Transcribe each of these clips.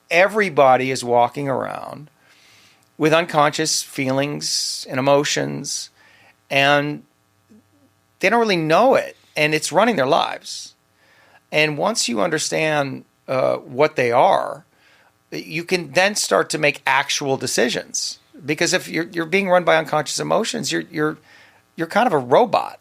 everybody is walking around with unconscious feelings and emotions, and they don't really know it, and it's running their lives. And once you understand what they are, you can then start to make actual decisions. Because if you're being run by unconscious emotions, you're kind of a robot.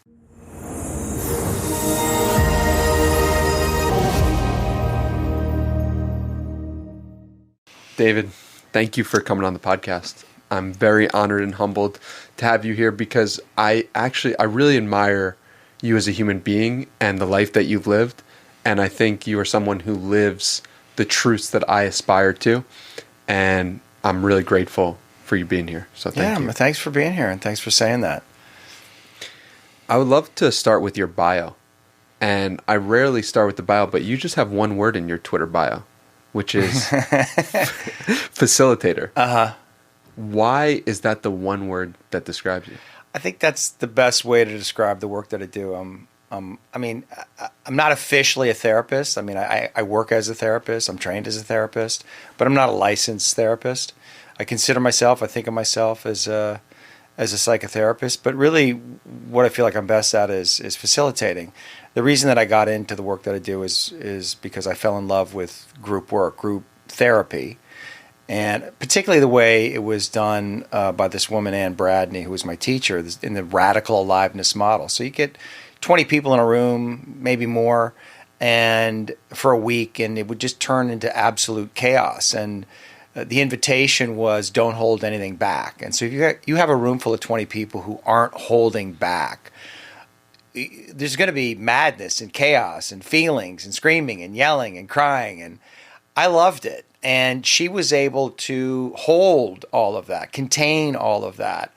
David, thank you for coming on the podcast. I'm very honored and humbled to have you here because I really admire you as a human being and the life that you've lived. And I think you are someone who lives the truths that I aspire to. And I'm really grateful for you being here. So thank you. Thanks for being here, and thanks for saying that. I would love to start with your bio. And I rarely start with the bio, but you just have one word in your Twitter bio, which is facilitator. Uh-huh. Why is that the one word that describes you? I think that's the best way to describe the work that I do. I'm not officially a therapist. I mean, I work as a therapist. I'm trained as a therapist, but I'm not a licensed therapist. I think of myself as a psychotherapist, but really what I feel like I'm best at is facilitating. The reason that I got into the work that I do is because I fell in love with group work, group therapy, and particularly the way it was done by this woman, Ann Bradney, who was my teacher, in the radical aliveness model. So you get 20 people in a room, maybe more, and for a week, and it would just turn into absolute chaos. And the invitation was, don't hold anything back. And so if you have a room full of 20 people who aren't holding back, there's going to be madness and chaos and feelings and screaming and yelling and crying. And I loved it. And she was able to hold all of that, contain all of that,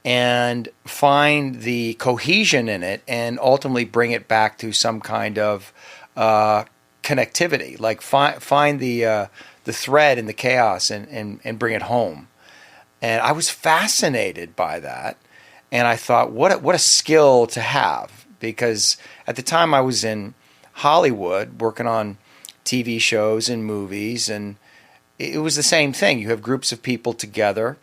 and find the cohesion in it, and ultimately bring it back to some kind of connectivity. Like find the thread in the chaos and bring it home. And I was fascinated by that. And I thought, what a skill to have. Because at the time I was in Hollywood working on TV shows and movies, and it was the same thing. You have groups of people together,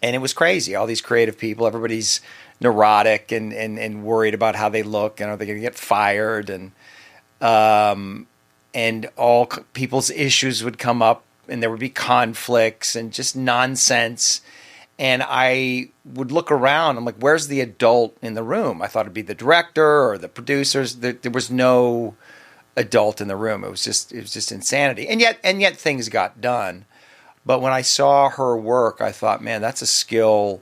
and it was crazy. All these creative people, everybody's neurotic and worried about how they look, and are they going to get fired, and all people's issues would come up, and there would be conflicts and just nonsense. And I would look around. I'm like, where's the adult in the room? I thought it'd be the director or the producers. There was no adult in the room. It was just insanity. And yet things got done. But when I saw her work, I thought, man, that's a skill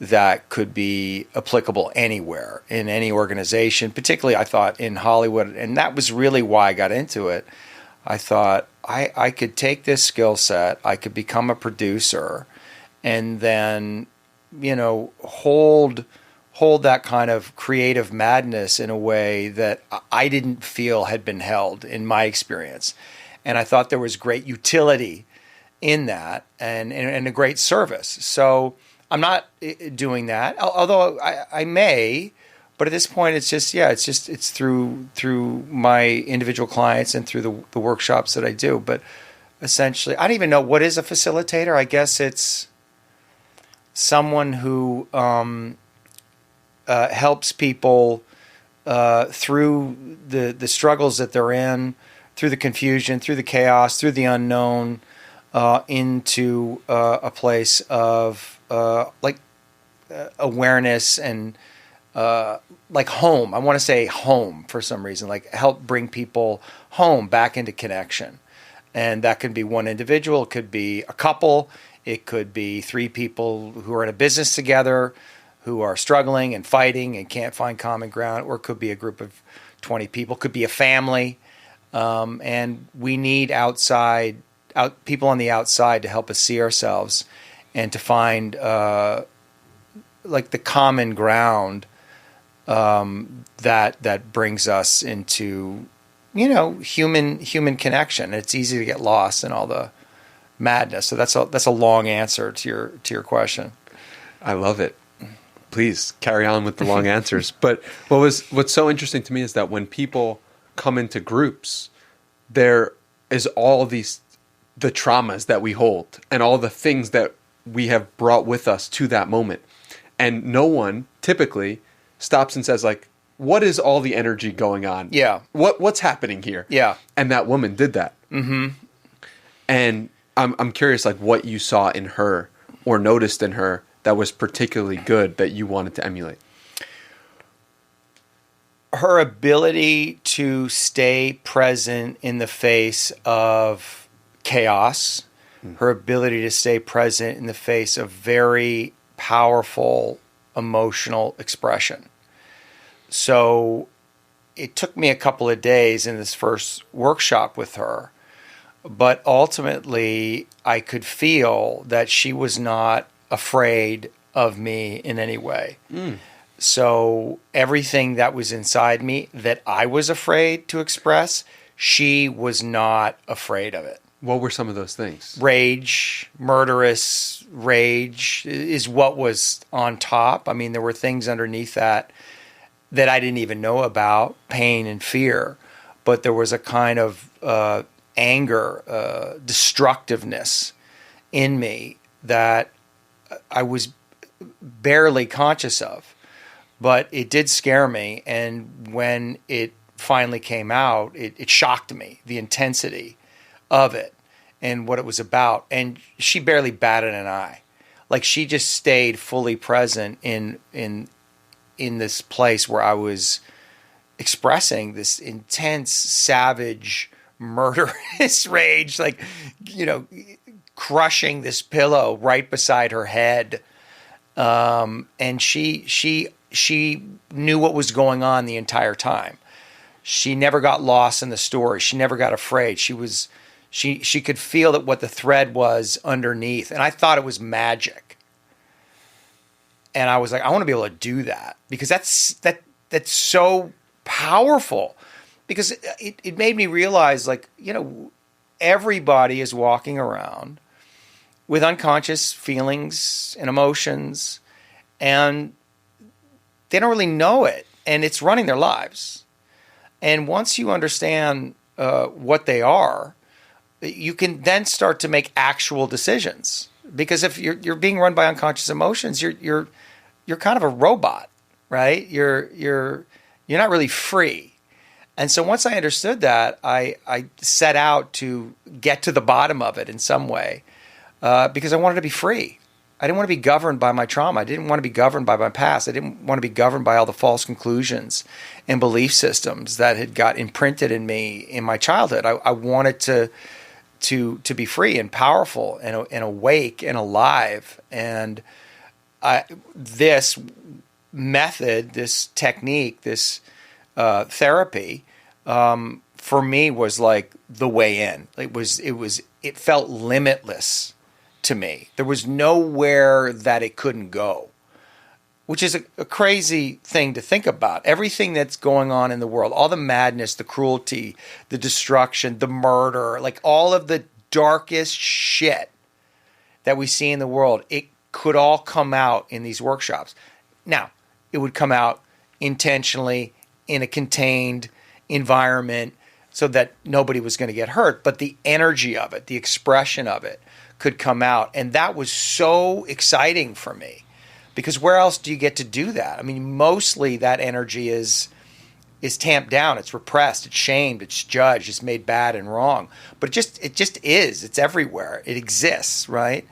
that could be applicable anywhere, in any organization, particularly I thought in Hollywood. And that was really why I got into it. I thought I could take this skill set, I could become a producer, and then, hold that kind of creative madness in a way that I didn't feel had been held in my experience. And I thought there was great utility in that and a great service. So I'm not doing that, although I may, but at this point it's through my individual clients and through the workshops that I do. But essentially, I don't even know what is a facilitator. I guess it's someone who helps people through the struggles that they're in, through the confusion, through the chaos, through the unknown, into a place of awareness and like home. I want to say home for some reason, like help bring people home, back into connection. And that could be one individual, it could be a couple, it could be three people who are in a business together, who are struggling and fighting and can't find common ground, or it could be a group of 20 people, it could be a family. And we need people on the outside to help us see ourselves and to find like the common ground that brings us into human connection. It's easy to get lost in all the madness. So that's a long answer to your question. I love it. Please carry on with the long answers. But what's so interesting to me is that when people come into groups, there is all these the traumas that we hold and all the things that we have brought with us to that moment. And no one typically stops and says, like, what is all the energy going on? Yeah. What's happening here? Yeah. And that woman did that. Mm-hmm. And I'm curious, like, what you saw in her or noticed in her that was particularly good that you wanted to emulate. Her ability to stay present in the face of chaos, her ability to stay present in the face of very powerful emotional expression. So it took me a couple of days in this first workshop with her, but ultimately I could feel that she was not afraid of me in any way. So everything that was inside me that I was afraid to express, she was not afraid of it. What were some of those things? Rage, murderous rage is what was on top. I mean, there were things underneath that I didn't even know about, pain and fear. But there was a kind of anger, destructiveness in me that I was barely conscious of. But it did scare me. And when it finally came out, it shocked me, the intensity of it and what it was about. And she barely batted an eye. Like, she just stayed fully present in this place where I was expressing this intense, savage, murderous rage, like, you know, crushing this pillow right beside her head. And she knew what was going on the entire time. She never got lost in the story. She never got afraid. She could feel that what the thread was underneath. And I thought it was magic. And I was like, I want to be able to do that, because that's so powerful. Because it made me realize, like, you know, everybody is walking around with unconscious feelings and emotions, and they don't really know it, and it's running their lives. And once you understand what they are, you can then start to make actual decisions. Because if you're being run by unconscious emotions, you're kind of a robot, right? You're not really free. And so once I understood that, I set out to get to the bottom of it in some way, because I wanted to be free. I didn't want to be governed by my trauma. I didn't want to be governed by my past. I didn't want to be governed by all the false conclusions and belief systems that had got imprinted in me in my childhood. I wanted to be free and powerful and awake and alive. And this method, this technique, this therapy, for me was like the way in. It felt limitless to me. There was nowhere that it couldn't go, which is a crazy thing to think about. Everything that's going on in the world, all the madness, the cruelty, the destruction, the murder, like all of the darkest shit that we see in the world, it could all come out in these workshops. Now, it would come out intentionally in a contained environment so that nobody was going to get hurt, but the energy of it, the expression of it could come out. And that was so exciting for me, because where else do you get to do that? I mean, mostly that energy is tamped down, it's repressed, it's shamed, it's judged, it's made bad and wrong. But it just is. It's everywhere. It exists, right?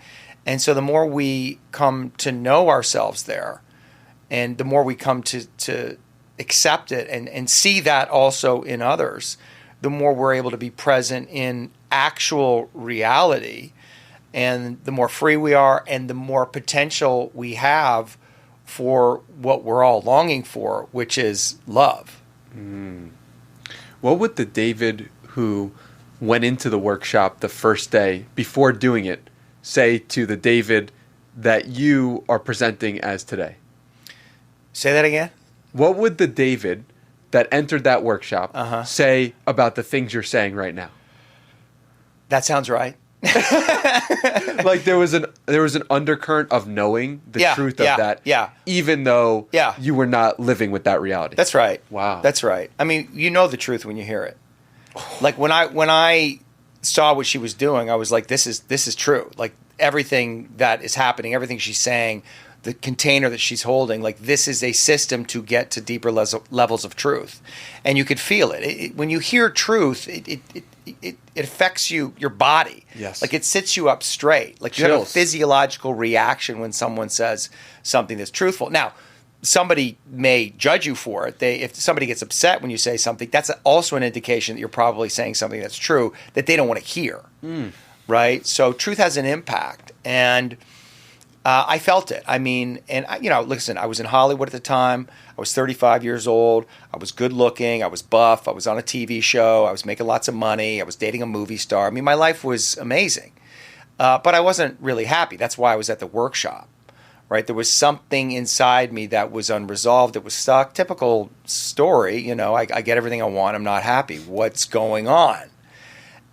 And so the more we come to know ourselves there, and the more we come to accept it and see that also in others, the more we're able to be present in actual reality, and the more free we are, and the more potential we have for what we're all longing for, which is love. What would the David who went into the workshop the first day before doing it say to the David that you are presenting as today? Say that again? What would the David that entered that workshop say about the things you're saying right now? That sounds right. Like there was an undercurrent of knowing the truth of that, even though you were not living with that reality. That's right. Wow. That's right. I mean, you know the truth when you hear it. Like when I saw what she was doing, I was like, this is true. Like everything that is happening, everything she's saying, the container that she's holding, like this is a system to get to deeper levels of truth. And you could feel it. When you hear truth, it affects your body. Yes. Like it sits you up straight. Like you have a physiological reaction when someone says something that's truthful. Now, somebody may judge you for it. If somebody gets upset when you say something, that's also an indication that you're probably saying something that's true that they don't want to hear. Right? So truth has an impact. And I felt it. I mean, and listen, I was in Hollywood at the time. I was 35 years old. I was good looking. I was buff. I was on a TV show. I was making lots of money. I was dating a movie star. I mean, my life was amazing. But I wasn't really happy. That's why I was at the workshop, right? There was something inside me that was unresolved. It was stuck. Typical story. I get everything I want. I'm not happy. What's going on?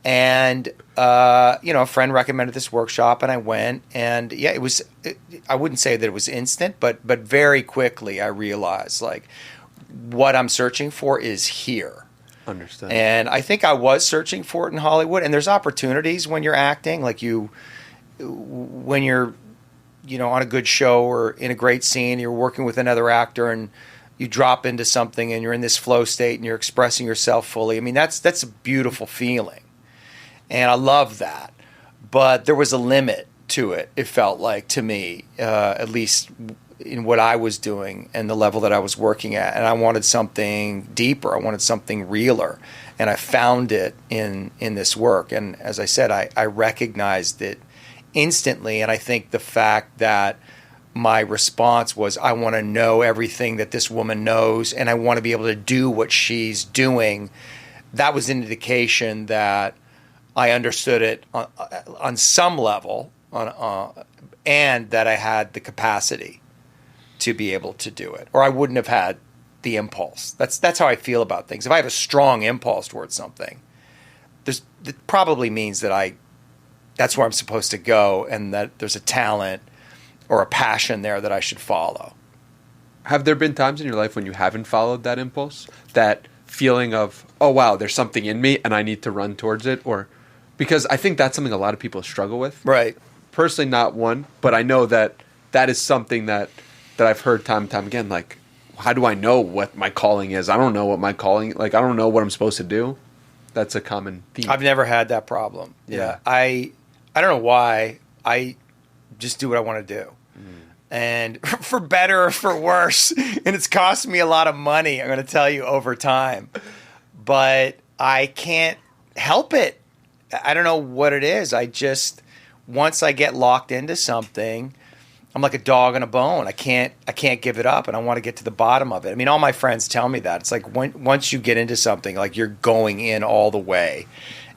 And, a friend recommended this workshop and I went, and yeah, I wouldn't say that it was instant, but very quickly I realized like what I'm searching for is here. Understood. And I think I was searching for it in Hollywood, and there's opportunities when you're acting, like when you're, on a good show or in a great scene, you're working with another actor and you drop into something and you're in this flow state and you're expressing yourself fully. I mean, that's a beautiful feeling. And I love that. But there was a limit to it, it felt like, to me, at least in what I was doing and the level that I was working at. And I wanted something deeper. I wanted something realer. And I found it in this work. And as I said, I recognized it instantly. And I think the fact that my response was, I want to know everything that this woman knows, and I want to be able to do what she's doing, that was an indication that I understood it on some level, and that I had the capacity to be able to do it, or I wouldn't have had the impulse. That's how I feel about things. If I have a strong impulse towards something, it probably means that that's where I'm supposed to go, and that there's a talent or a passion there that I should follow. Have there been times in your life when you haven't followed that impulse, that feeling of, oh wow, there's something in me and I need to run towards it? Or because I think that's something a lot of people struggle with. Right. Personally, not one, but I know that is something that I've heard time and time again. Like, how do I know what my calling is? I don't know what my calling, like, I don't know what I'm supposed to do. That's a common theme. I've never had that problem. Yeah. I don't know why. I just do what I want to do. And for better or for worse, and it's cost me a lot of money, I'm going to tell you, over time. But I can't help it. I don't know what it is. Once I get locked into something, I'm like a dog on a bone. I can't give it up, and I want to get to the bottom of it. I mean, all my friends tell me that. It's like once you get into something, like you're going in all the way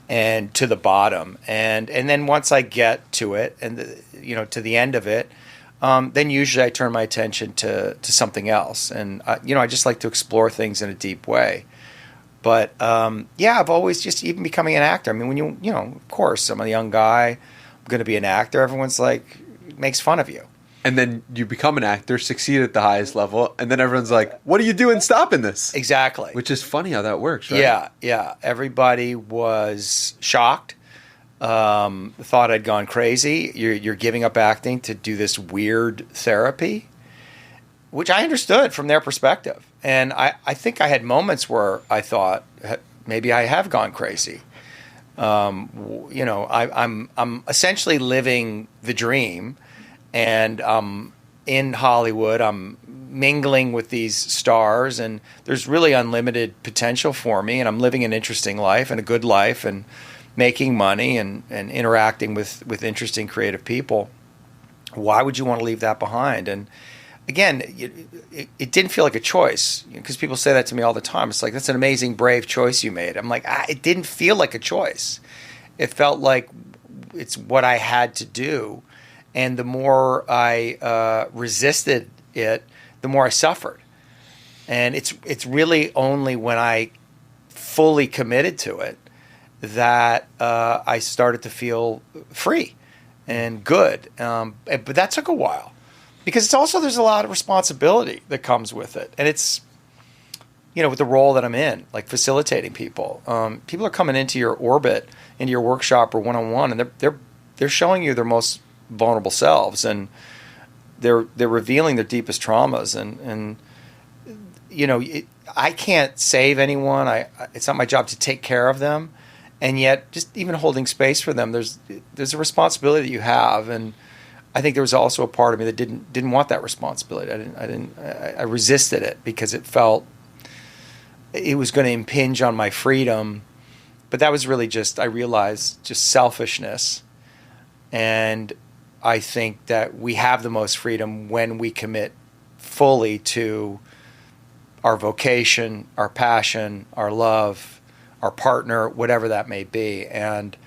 and to the bottom. And then once I get to it and to the end of it, then usually I turn my attention to something else. And I just like to explore things in a deep way. But I've always just, even becoming an actor. I mean, when of course, I'm a young guy, I'm going to be an actor. Everyone's like, makes fun of you. And then you become an actor, succeed at the highest level, and then everyone's like, what are you doing stopping this? Exactly. Which is funny how that works, right? Yeah. Everybody was shocked, thought I'd gone crazy. You're giving up acting to do this weird therapy, which I understood from their perspective. And I think I had moments where I thought, maybe I have gone crazy. I'm essentially living the dream. And in Hollywood, I'm mingling with these stars, and there's really unlimited potential for me, and I'm living an interesting life and a good life and making money and interacting with interesting creative people. Why would you want to leave that behind? And again, it didn't feel like a choice, because people say that to me all the time. It's like, that's an amazing, brave choice you made. I'm like, it didn't feel like a choice. It felt like it's what I had to do. And the more I resisted it, the more I suffered. And it's really only when I fully committed to it that I started to feel free and good. But that took a while, because there's a lot of responsibility that comes with it. And it's, with the role that I'm in, like facilitating people. People are coming into your orbit, into your workshop or one-on-one, and they're showing you their most vulnerable selves, and they're revealing their deepest traumas, and I can't save anyone. It's not my job to take care of them, and yet just even holding space for them, there's a responsibility that you have, and I think there was also a part of me that didn't want that responsibility. I resisted it because it felt it was going to impinge on my freedom, but that was really I realized just selfishness, and I think that we have the most freedom when we commit fully to our vocation, our passion, our love, our partner, whatever that may be. And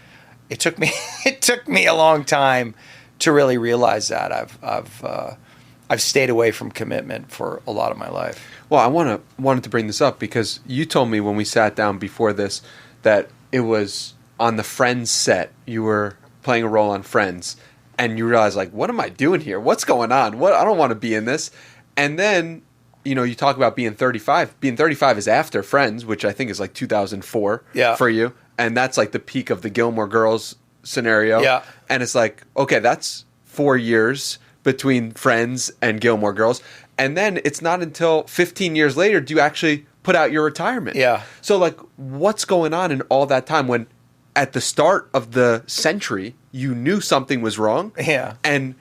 it took me a long time to really realize that. I've stayed away from commitment for a lot of my life. Well, I wanted to bring this up because you told me when we sat down before this that it was on the Friends set. You were playing a role on Friends, and you realized, like, what am I doing here? What's going on? I don't want to be in this. And then, you talk about being 35. Being 35 is after Friends, which I think is like 2004 for you. And that's like the peak of the Gilmore Girls scenario. Yeah. And it's like, okay, that's 4 years between Friends and Gilmore Girls. And then it's not until 15 years later do you actually put out your retirement. Yeah. So, like, what's going on in all that time when at the start of the century you knew something was wrong? Yeah. And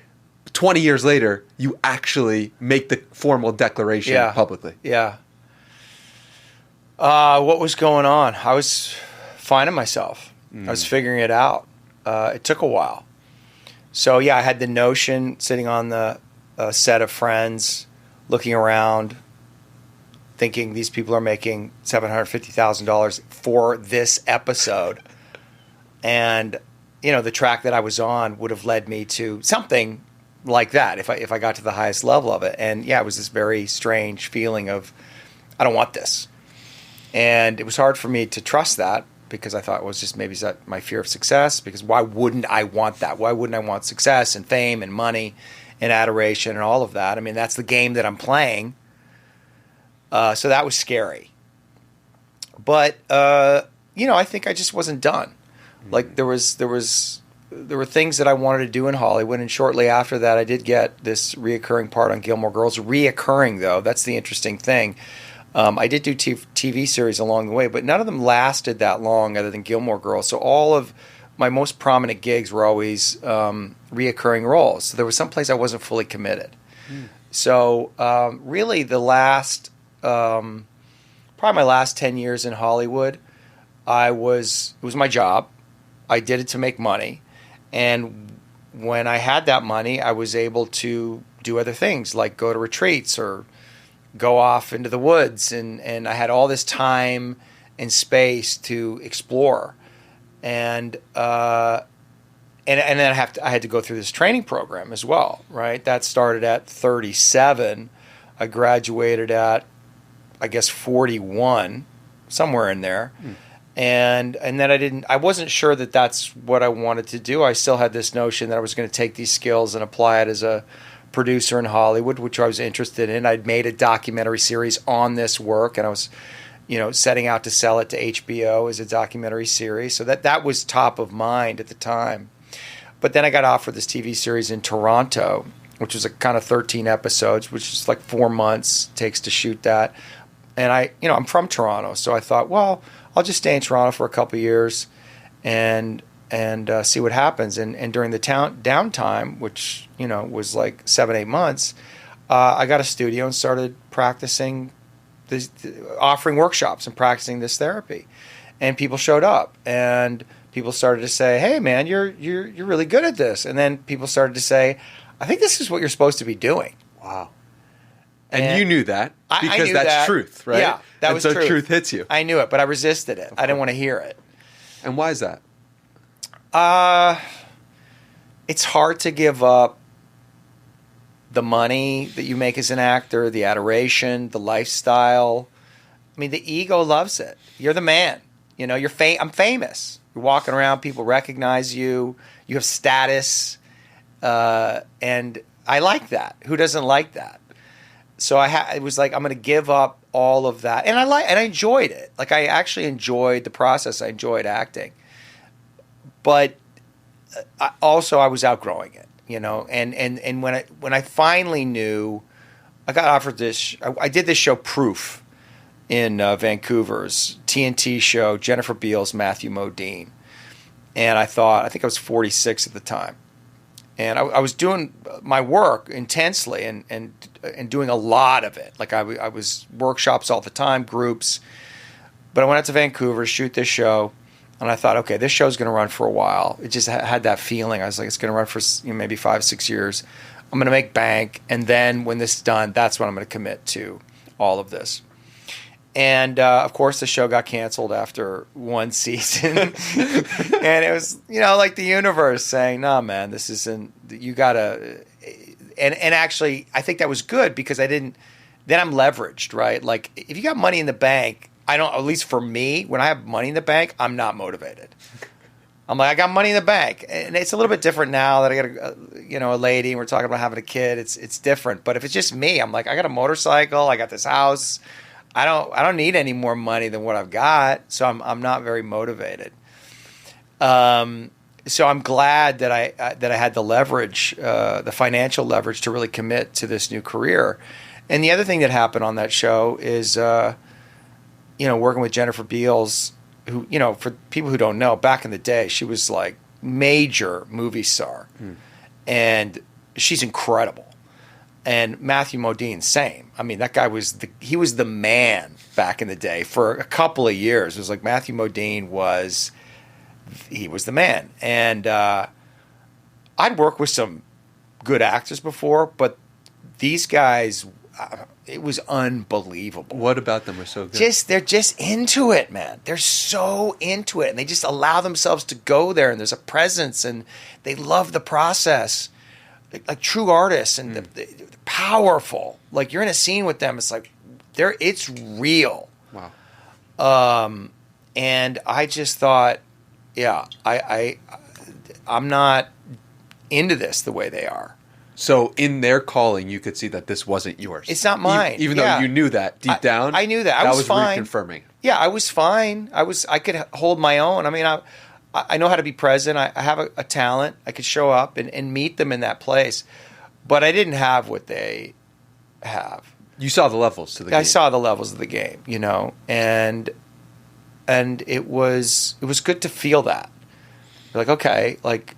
20 years later, you actually make the formal declaration publicly. Yeah. What was going on? I was finding myself. I was figuring it out. It took a while. So, I had the notion sitting on the set of Friends, looking around, thinking these people are making $750,000 for this episode. And, the track that I was on would have led me to something like that if I got to the highest level of it. And it was this very strange feeling of, I don't want this. And it was hard for me to trust that because I thought it was just maybe that my fear of success, because why wouldn't I want that? Why wouldn't I want success and fame and money and adoration and all of that? I mean, that's the game that I'm playing. So that was scary. But, I think I just wasn't done. Like there were things that I wanted to do in Hollywood, and shortly after that, I did get this reoccurring part on Gilmore Girls. Reoccurring, though, that's the interesting thing. I did do TV series along the way, but none of them lasted that long other than Gilmore Girls. So all of my most prominent gigs were always reoccurring roles. So there was some place I wasn't fully committed. So really probably my last 10 years in Hollywood, it was my job. I did it to make money. And when I had that money, I was able to do other things like go to retreats or go off into the woods. And I had all this time and space to explore. And then I had to go through this training program as well, right? That started at 37. I graduated at, I guess, 41, somewhere in there. And then I wasn't sure that that's what I wanted to do. I still had this notion that I was going to take these skills and apply it as a producer in Hollywood, which I was interested in. I'd made a documentary series on this work, and I was, setting out to sell it to HBO as a documentary series. So that was top of mind at the time. But then I got offered this TV series in Toronto, which was a kind of 13 episodes, which is like 4 months takes to shoot that. And I'm from Toronto, so I thought, well, I'll just stay in Toronto for a couple of years and see what happens. And during the downtime, which, was like 7-8 months, I got a studio and started practicing offering workshops and practicing this therapy. And people showed up, and people started to say, hey, man, you're really good at this. And then people started to say, I think this is what you're supposed to be doing. Wow. And you knew that because I knew that's that. truth, right? Yeah, that was truth. Truth hits you. I knew it, but I resisted it. I didn't want to hear it. And why is that? It's hard to give up the money that you make as an actor, the adoration, the lifestyle. I mean, the ego loves it. You're the man. I'm famous. You're walking around, people recognize you. You have status, and I like that. Who doesn't like that? So it was like, I'm going to give up all of that. And I enjoyed it. Like, I actually enjoyed the process. I enjoyed acting. But I was outgrowing it, and when I finally knew, I got offered this, I did this show Proof in Vancouver's TNT show, Jennifer Beals, Matthew Modine. And I think I was 46 at the time. And I was doing my work intensely and doing a lot of it. Like, I was workshops all the time, groups. But I went out to Vancouver to shoot this show. And I thought, okay, this show's going to run for a while. It just had that feeling. I was like, it's going to run for maybe 5-6 years. I'm going to make bank. And then when this is done, that's when I'm going to commit to all of this. And, of course, the show got canceled after one season. And it was, like the universe saying, no, man, this isn't, you got to. And actually, I think that was good because then I'm leveraged, right? Like, if you got money in the bank, at least for me, when I have money in the bank, I'm not motivated. I'm like, I got money in the bank. And it's a little bit different now that I got a lady and we're talking about having a kid. It's different. But if it's just me, I'm like, I got a motorcycle, I got this house. I don't need any more money than what I've got, so I'm not very motivated. So I'm glad that I had the leverage, the financial leverage to really commit to this new career. And the other thing that happened on that show is, working with Jennifer Beals, who, for people who don't know, back in the day, she was like major movie star, and she's incredible. And Matthew Modine, same. I mean, that guy was the man back in the day for a couple of years. It was like Matthew Modine was the man. And I'd worked with some good actors before, but these guys, it was unbelievable. What about them was so good? They're just into it, man. They're so into it, and they just allow themselves to go there. And there's a presence, and they love the process, like true artists, and they're powerful. Like, you're in a scene with them, it's like it's real. Wow. And I just thought, yeah, I'm not into this the way they are. So in their calling, you could see that this wasn't yours. It's not mine. Even though you knew that deep down. I knew that. I was fine. Reconfirming. Yeah, I was fine. I could hold my own. I mean, I know how to be present. I have a talent. I could show up and meet them in that place. But I didn't have what they have. You saw the levels to the game. I saw the levels of the game, and it was good to feel that. Like, okay, like,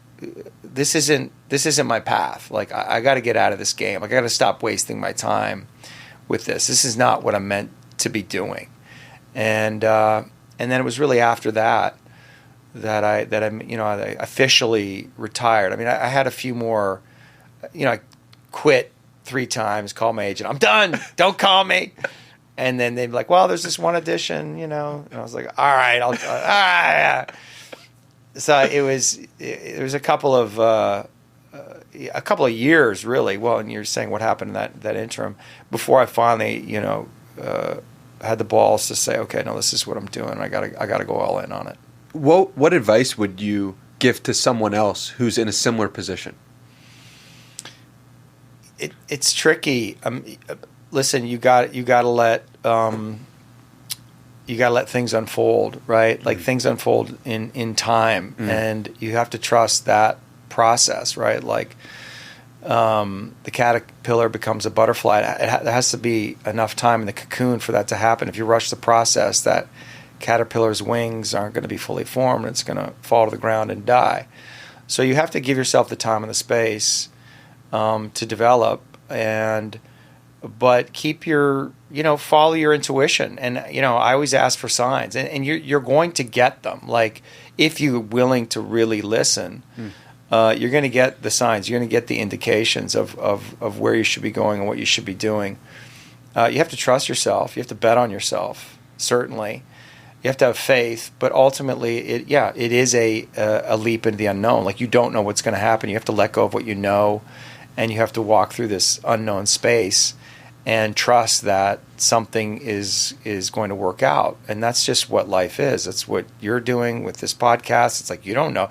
this isn't my path. Like, I got to get out of this game. Like, I got to stop wasting my time with this. This is not what I'm meant to be doing. And then it was really after that I officially retired. I mean, I had a few more. I quit 3 times. Called my agent. I'm done. Don't call me. And then they'd be like, well, there's this one audition, And I was like, all right, yeah. So it was a couple of years, really. Well, and you're saying what happened in that interim before I finally, had the balls to say, okay, no, this is what I'm doing. I gotta go all in on it. What advice would you give to someone else who's in a similar position? It's tricky. Listen, you gotta let things unfold, right? Like, things unfold in time, and you have to trust that process, right? Like, the caterpillar becomes a butterfly. There has to be enough time in the cocoon for that to happen. If you rush the process, that caterpillar's wings aren't going to be fully formed, and it's going to fall to the ground and die. So you have to give yourself the time and the space to develop, but keep your, follow your intuition. And, I always ask for signs, and you're going to get them. Like, if you're willing to really listen, you're going to get the signs. You're going to get the indications of where you should be going and what you should be doing. You have to trust yourself. You have to bet on yourself, certainly. You have to have faith, but ultimately, it is a leap into the unknown. Like, you don't know what's going to happen. You have to let go of what you know, and you have to walk through this unknown space. and trust that something is going to work out. And that's just what life is. That's what you're doing with this podcast. It's like you don't know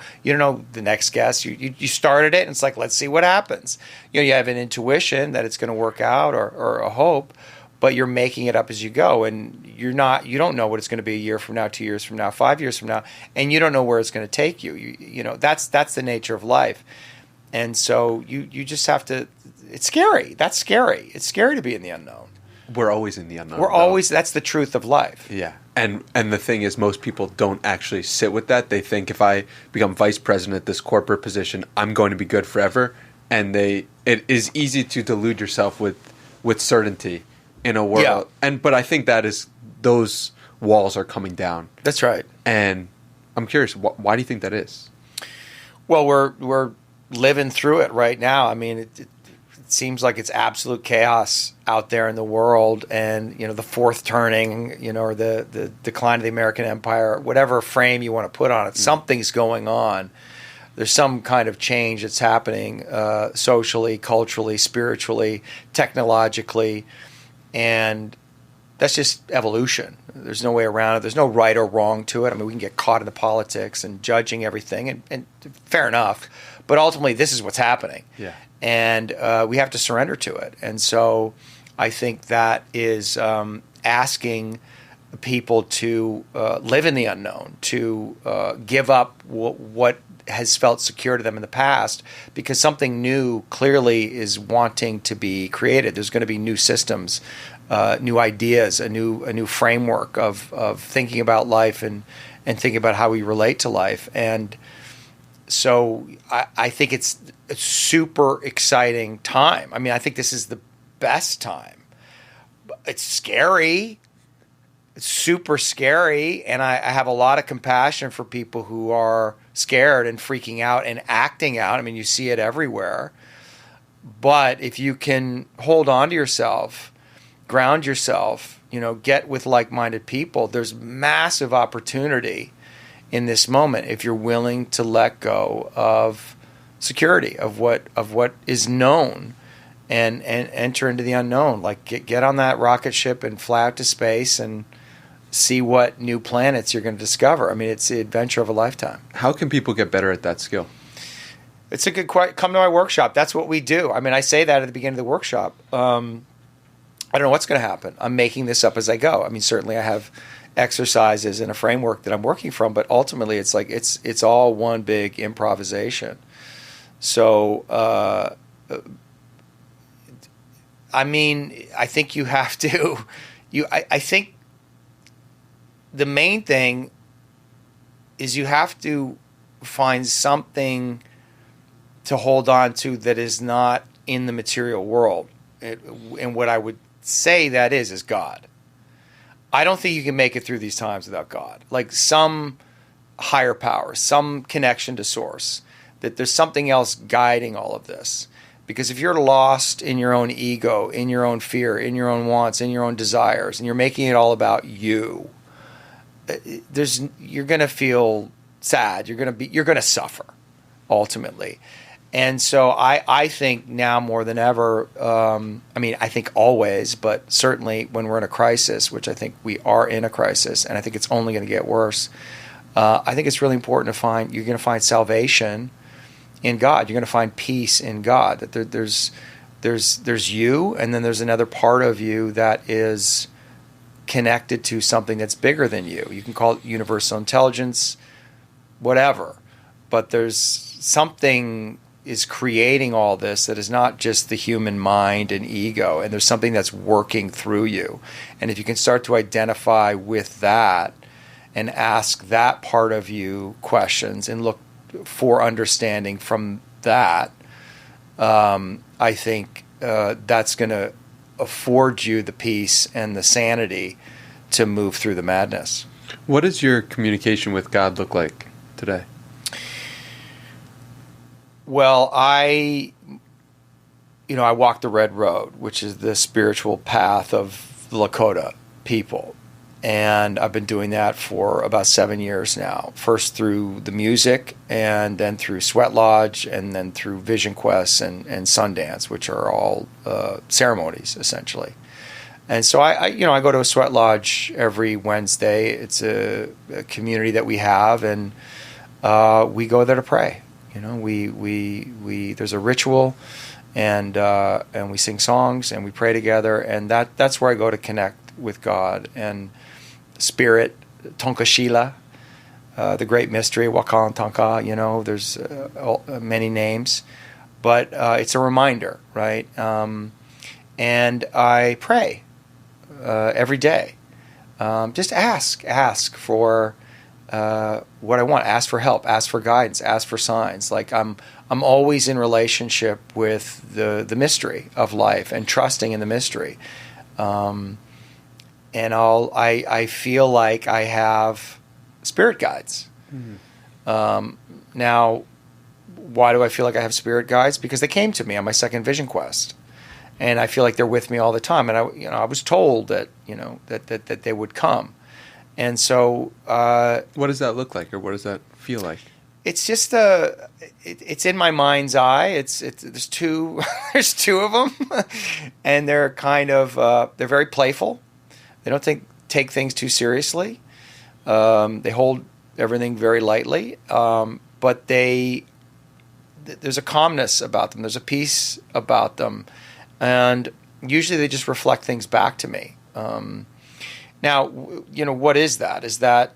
the next guest. You started it, and it's like, let's see what happens. You have an intuition that it's going to work out, or a hope, but you're making it up as you go, and you don't know what it's going to be a year from now, 2 years from now, 5 years from now, and you don't know where it's going to take you. You know, that's the nature of life. And so you just have to. It's scary. That's scary. It's scary to be in the unknown. We're always in the unknown. That's the truth of life. Yeah. And the thing is, most people don't actually sit with that. They think if I become vice president at this corporate position, I'm going to be good forever. And it is easy to delude yourself with certainty in a world. Yeah. But I think those walls are coming down. That's right. And I'm curious, why do you think that is? Well, we're living through it right now. I mean, it seems like it's absolute chaos out there in the world, and the fourth turning, or the decline of the American empire, whatever frame you want to put on it, something's going on. There's some kind of change that's happening socially, culturally, spiritually, technologically, and that's just evolution. There's no way around it. There's no right or wrong to it. I mean, we can get caught in the politics and judging everything, and fair enough, but ultimately this is what's happening. Yeah. And we have to surrender to it. And so I think that is asking people to live in the unknown, to give up what has felt secure to them in the past, because something new clearly is wanting to be created. There's going to be new systems, new ideas, a new framework of thinking about life and thinking about how we relate to life. And so I think it's a super exciting time. I mean, I think this is the best time. It's scary. It's super scary. And I have a lot of compassion for people who are scared and freaking out and acting out. I mean, you see it everywhere. But if you can hold on to yourself, ground yourself, get with like-minded people, there's massive opportunity in this moment if you're willing to let go of security, of what is known, and enter into the unknown. Like get on that rocket ship and fly out to space and see what new planets you're going to discover. I mean, it's the adventure of a lifetime. How can people get better at that skill? It's a good question. Come to my workshop. That's what we do. I mean, I say that at the beginning of the workshop. I don't know what's going to happen. I'm making this up as I go. I mean, certainly I have exercises and a framework that I'm working from, but ultimately it's like it's all one big improvisation. So, I mean, I think you have to. I think the main thing is you have to find something to hold on to that is not in the material world. And what I would say that is God. I don't think you can make it through these times without God. Like some higher power, some connection to source, that there's something else guiding all of this. Because if you're lost in your own ego, in your own fear, in your own wants, in your own desires, and you're making it all about you, you're going to feel sad. You're going to suffer ultimately. And so I think now more than ever, I mean, I think always, but certainly when we're in a crisis, which I think we are in a crisis, and I think it's only going to get worse, I think it's really important to you're going to find salvation in God. You're going to find peace in God. That there's you, and then there's another part of you that is connected to something that's bigger than you. You can call it universal intelligence, whatever. But there's something is creating all this that is not just the human mind and ego, and there's something that's working through you. And if you can start to identify with that and ask that part of you questions and look for understanding from that, I think that's going to afford you the peace and the sanity to move through the madness. What does your communication with God look like today? Well, I walk the red road, which is the spiritual path of the Lakota people. And I've been doing that for about 7 years now. First through the music, and then through Sweat Lodge, and then through Vision Quest and Sundance, which are all ceremonies, essentially. And so I go to a sweat lodge every Wednesday. It's a community that we have, and we go there to pray. We there's a ritual, and we sing songs and we pray together, and that's where I go to connect with God and Spirit, Tonka Shila, the Great Mystery, Wakan Tonka. There's many names, but it's a reminder, right? And I pray every day. Just ask for what I want. Ask for help. Ask for guidance. Ask for signs. Like I'm always in relationship with the mystery of life and trusting in the mystery. And I feel like I have spirit guides. Mm-hmm. Now, why do I feel like I have spirit guides? Because they came to me on my second vision quest, and I feel like they're with me all the time. And I was told that that they would come. And so, what does that look like, or what does that feel like? It's just it's in my mind's eye. There's two there's two of them, and they're kind of they're very playful. They don't take things too seriously. They hold everything very lightly, but there's a calmness about them. There's a peace about them, and usually they just reflect things back to me. Now, what is that? Is that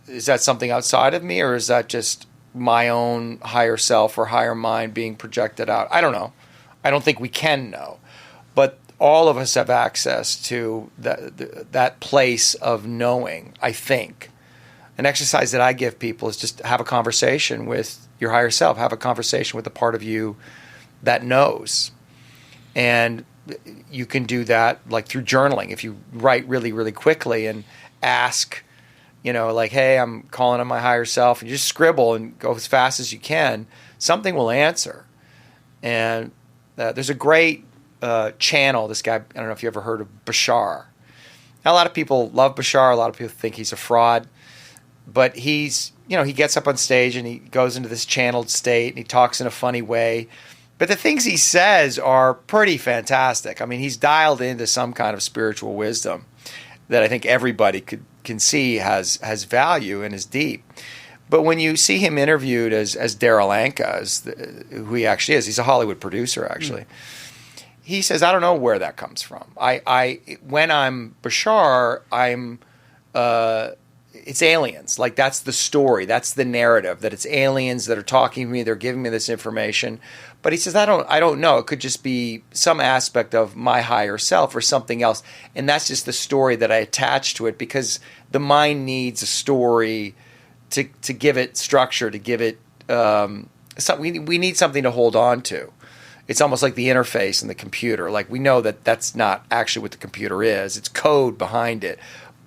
something outside of me, or is that just my own higher self or higher mind being projected out? I don't know. I don't think we can know. But all of us have access to that place of knowing, I think. An exercise that I give people is just have a conversation with your higher self. Have a conversation with the part of you that knows. And you can do that like through journaling. If you write really, really quickly and ask, like, hey, I'm calling on my higher self, and you just scribble and go as fast as you can, something will answer. And there's a great channel, this guy, I don't know if you ever heard of Bashar. Now, a lot of people love Bashar. A lot of people think he's a fraud. But he's, he gets up on stage and he goes into this channeled state and he talks in a funny way. But the things he says are pretty fantastic. I mean, he's dialed into some kind of spiritual wisdom that I think everybody can see has value and is deep. But when you see him interviewed as Darryl Anka, who he actually is, he's a Hollywood producer, actually. He says, I don't know where that comes from. When I'm Bashar, it's aliens. Like, that's the story. That's the narrative, that it's aliens that are talking to me. They're giving me this information. But he says, I don't know. It could just be some aspect of my higher self or something else. And that's just the story that I attach to it, because the mind needs a story to give it structure, to give it we need something to hold on to. It's almost like the interface in the computer. Like, we know that that's not actually what the computer is. It's code behind it.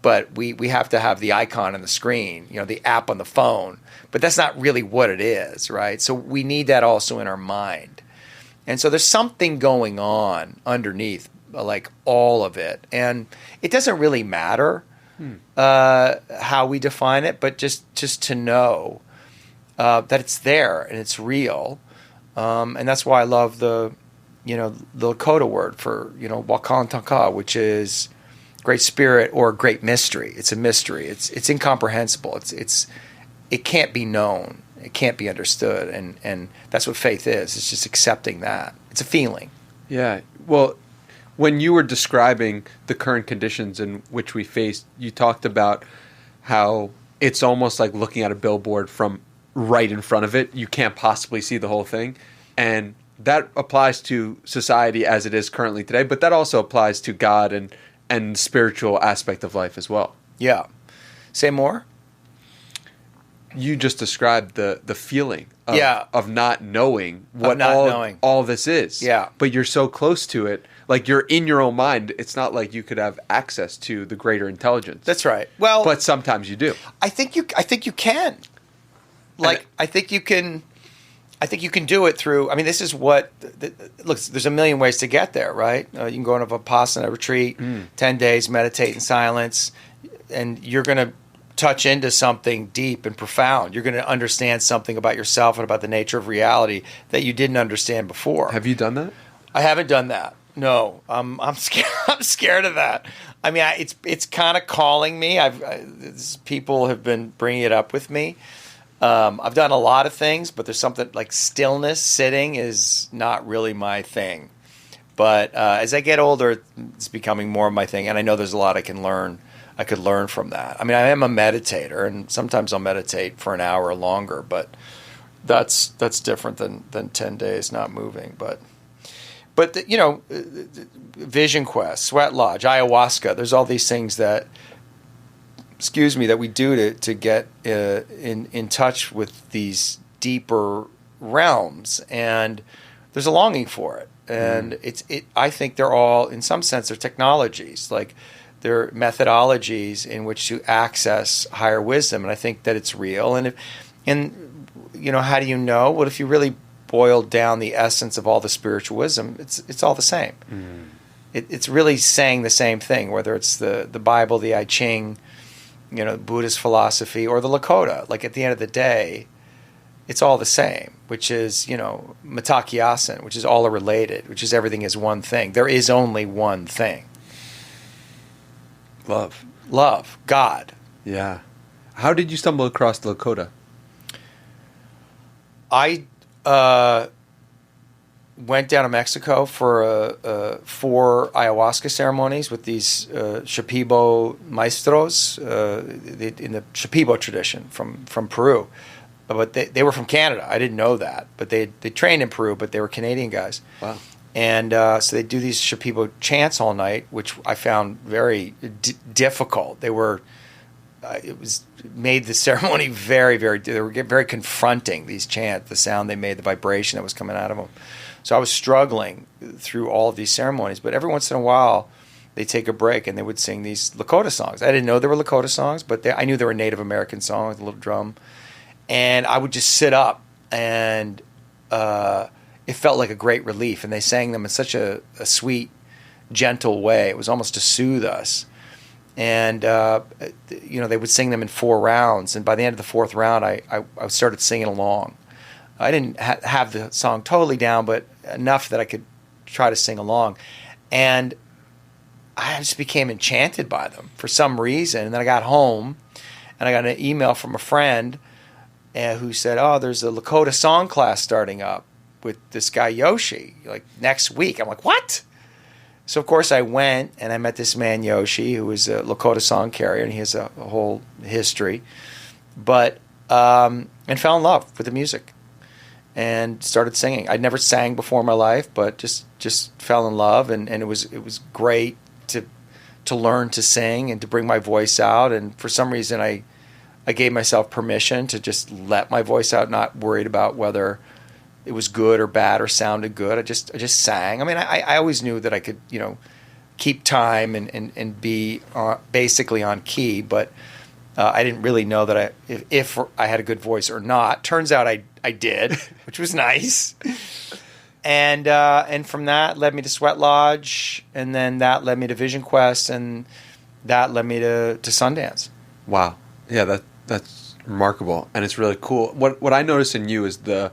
But we have to have the icon on the screen, the app on the phone. But that's not really what it is, right? So we need that also in our mind. And so there's something going on underneath, like all of it. And it doesn't really matter how we define it, but just to know that it's there and it's real. And that's why I love the Lakota word for, Wakan Tanka, which is great spirit or great mystery. It's a mystery. It's incomprehensible. It can't be known. It can't be understood. And that's what faith is. It's just accepting that. It's a feeling. Yeah. Well, when you were describing the current conditions in which we face, you talked about how it's almost like looking at a billboard from right in front of it. You can't possibly see the whole thing. And that applies to society as it is currently today, but that also applies to God and spiritual aspect of life as well. Yeah. Say more? You just described the feeling of not knowing what all this is. Yeah. But you're so close to it. Like, you're in your own mind. It's not like you could have access to the greater intelligence. That's right. Well, but sometimes you do. I think you can. Like, I think you can do it through, this is what, look, there's a million ways to get there, right? You can go on a Vipassana retreat, 10 days, meditate in silence, and you're going to touch into something deep and profound. You're going to understand something about yourself and about the nature of reality that you didn't understand before. Have you done that? I haven't done that. No, I'm scared. I'm scared of that. I mean, it's kind of calling me. People have been bringing it up with me. I've done a lot of things, but there's something like stillness, sitting is not really my thing. But as I get older, it's becoming more of my thing, and I know there's a lot I can learn. I could learn from that. I mean, I am a meditator, and sometimes I'll meditate for an hour or longer, but that's different than 10 days not moving. But Vision Quest, Sweat Lodge, ayahuasca. There's all these things that we do to get in touch with these deeper realms, and there's a longing for it. And I think they're all, in some sense, they're technologies, like they're methodologies in which to access higher wisdom. And I think that it's real. And how do you know? Well, if you really boil down the essence of all the spiritual wisdom, it's all the same. It's really saying the same thing, whether it's the Bible, the I Ching, Buddhist philosophy, or the Lakota. Like, at the end of the day, it's all the same, which is, Mitakiasin, which is all related, which is everything is one thing. There is only one thing. Love. God. Yeah. How did you stumble across the Lakota? I went down to Mexico for 4 ayahuasca ceremonies with these Shipibo maestros in the Shipibo tradition from Peru. But they were from Canada. I didn't know that. But they trained in Peru, but they were Canadian guys. Wow. And so they do these Shipibo chants all night, which I found very difficult. They were made the ceremony very, very. They were very confronting. These chants, the sound they made, the vibration that was coming out of them. So I was struggling through all of these ceremonies. But every once in a while, they take a break and they would sing these Lakota songs. I didn't know they were Lakota songs, but I knew they were Native American songs, a little drum. And I would just sit up, and it felt like a great relief. And they sang them in such a sweet, gentle way. It was almost to soothe us. And they would sing them in 4 rounds. And by the end of the 4th round, I started singing along. I didn't have the song totally down, but enough that I could try to sing along. And I just became enchanted by them for some reason. And then I got home, and I got an email from a friend who said, "Oh, there's a Lakota song class starting up with this guy Yoshi, like next week." I'm like, "What?" So of course I went, and I met this man Yoshi, who was a Lakota song carrier, and he has a whole history. But and fell in love with the music and started singing. I'd never sang before in my life, but just fell in love, and it was great to learn to sing and to bring my voice out. And for some reason I gave myself permission to just let my voice out, not worried about whether it was good or bad or sounded good. I just sang. I mean, I always knew that I could, keep time and be basically on key, but I didn't really know that if I had a good voice or not. Turns out I did, which was nice. And from that led me to Sweat Lodge, and then that led me to Vision Quest, and that led me to Sundance. Wow. Yeah, that's remarkable, and it's really cool. What I notice in you is the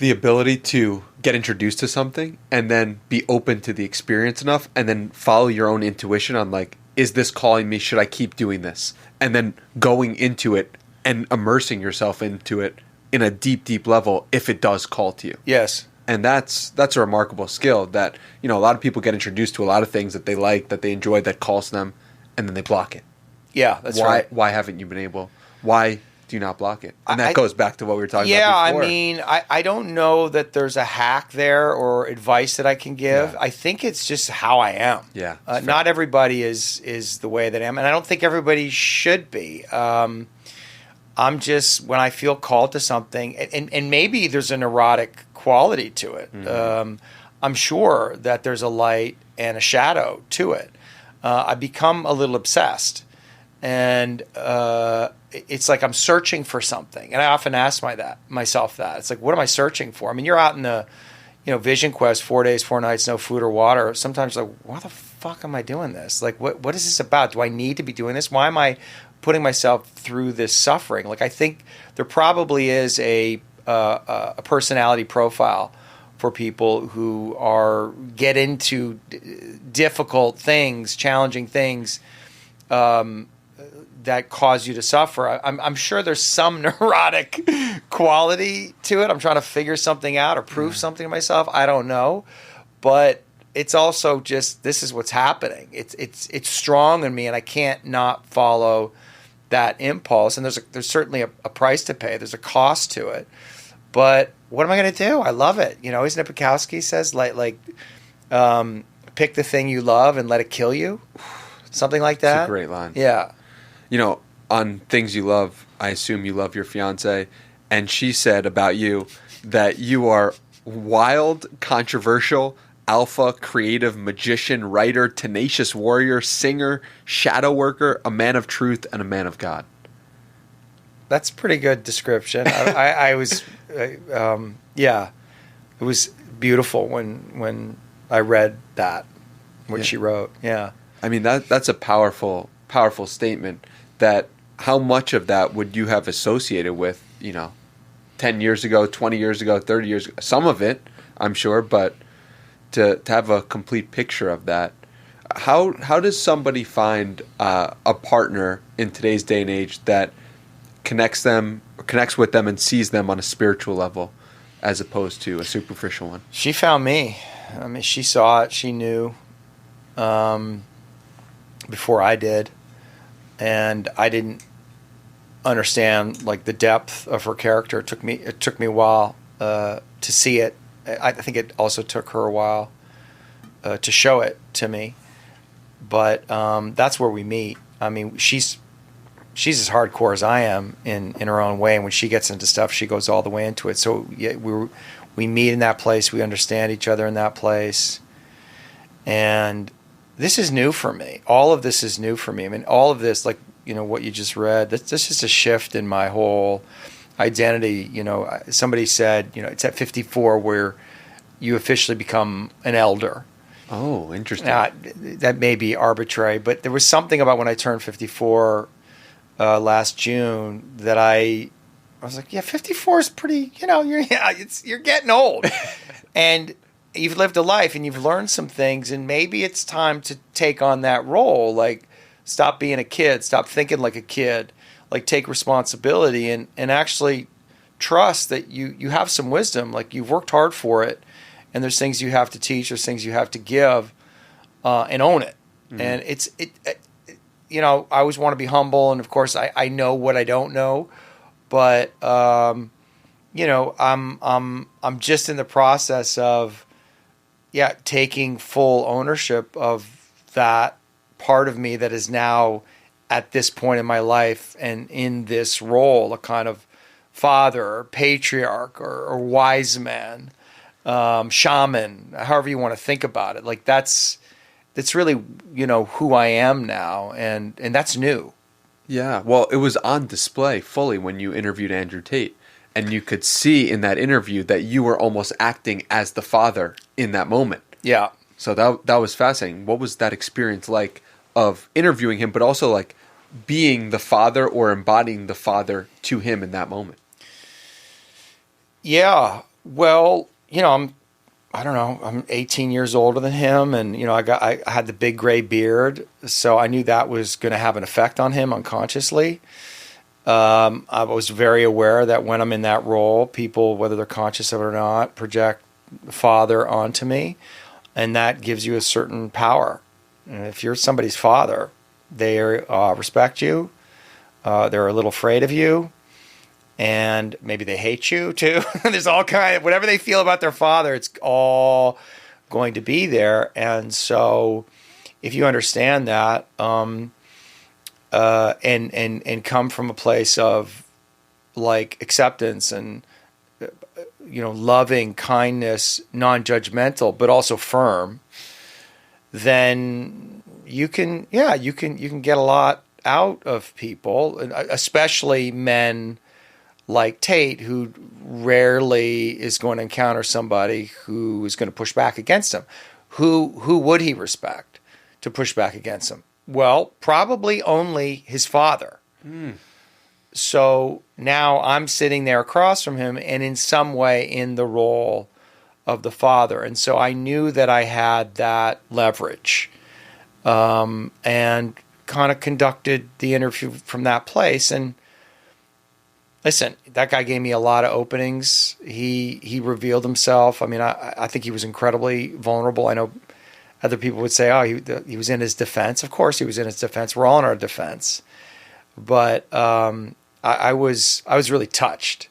ability to get introduced to something and then be open to the experience enough, and then follow your own intuition on, like, is this calling me? Should I keep doing this? And then going into it and immersing yourself into it in a deep, deep level if it does call to you. Yes. And that's a remarkable skill that, a lot of people get introduced to a lot of things that they like, that they enjoy, that calls to them, and then they block it. Yeah, that's right. Why haven't you been able? Why do you not block it? And that goes back to what we were talking about before. Yeah, I mean, I don't know that there's a hack there or advice that I can give. Yeah. I think it's just how I am. Yeah, not everybody is the way that I am, and I don't think everybody should be. I'm just, when I feel called to something, and maybe there's a neurotic quality to it. Mm-hmm. I'm sure that there's a light and a shadow to it. I become a little obsessed. And it's like I'm searching for something. And I often ask myself that. It's like, what am I searching for? I mean, you're out in the Vision Quest, 4 days, 4 nights, no food or water. Sometimes like, why the fuck am I doing this? Like, what is this about? Do I need to be doing this? Why am I putting myself through this suffering? Like, I think there probably is a personality profile for people who get into difficult things, challenging things that cause you to suffer. I'm sure there's some neurotic quality to it. I'm trying to figure something out or prove something to myself. I don't know, but it's also just, this is what's happening. It's strong in me, and I can't not follow that impulse. And there's certainly a price to pay. There's a cost to it. But what am I going to do? I love it. Isn't it Bukowski says pick the thing you love and let it kill you? Something like that. It's a great line. Yeah. On Things You Love, I assume you love your fiance, and she said about you that you are wild, controversial, alpha, creative, magician, writer, tenacious warrior, singer, shadow worker, a man of truth, and a man of God. That's a pretty good description. I was, yeah, it was beautiful when I read that, what she wrote. Yeah. I mean, that's a powerful statement. That how much of that would you have associated with, 10 years ago, 20 years ago, 30 years ago? Some of it, I'm sure, but to have a complete picture of that, how does somebody find a partner in today's day and age that connects with them and sees them on a spiritual level as opposed to a superficial one? She found me. I mean, she saw it. She knew before I did. And I didn't understand the depth of her character. It took me a while to see it. I think it also took her a while to show it to me. But that's where we meet. I mean, she's as hardcore as I am in her own way. And when she gets into stuff, she goes all the way into it. So yeah, we meet in that place. We understand each other in that place. And this is new for me. All of this is new for me. I mean, all of this, what you just read, that's just a shift in my whole identity. Somebody said, it's at 54 where you officially become an elder. Oh, interesting. That may be arbitrary, but there was something about when I turned 54 last June that I was like, yeah, 54 is pretty, you're getting old. And you've lived a life and you've learned some things, and maybe it's time to take on that role. Stop being a kid, stop thinking like a kid, take responsibility and actually trust that you have some wisdom. You've worked hard for it, and there's things you have to teach, there's things you have to give, and own it. Mm-hmm. And I always want to be humble, and of course I know what I don't know, but I'm just in the process of taking full ownership of that part of me that is now at this point in my life and in this role, a kind of father or patriarch or wise man, shaman, however you want to think about it. That's really, who I am now. And that's new. Yeah. Well, it was on display fully when you interviewed Andrew Tate. And you could see in that interview that you were almost acting as the father in that moment. Yeah. So that was fascinating. What was that experience like of interviewing him, but also being the father or embodying the father to him in that moment? Yeah. Well, I'm 18 years older than him, and I had the big gray beard, so I knew that was going to have an effect on him unconsciously. I was very aware that when I'm in that role, people, whether they're conscious of it or not, project father onto me, and that gives you a certain power. And if you're somebody's father, they respect you, they're a little afraid of you, and maybe they hate you too. There's all kind of, whatever they feel about their father, it's all going to be there. And so if you understand that, and come from a place of acceptance and loving kindness, non-judgmental, but also firm, then you can get a lot out of people, especially men like Tate, who rarely is going to encounter somebody who is going to push back against him. Who would he respect to push back against him? Well, probably only his father. Mm. So now I'm sitting there across from him and in some way in the role of the father. And so I knew that I had that leverage, and kind of conducted the interview from that place. And listen, that guy gave me a lot of openings. He revealed himself. I mean, I think he was incredibly vulnerable. I know other people would say, oh, he was in his defense. Of course he was in his defense. We're all in our defense. But I was really touched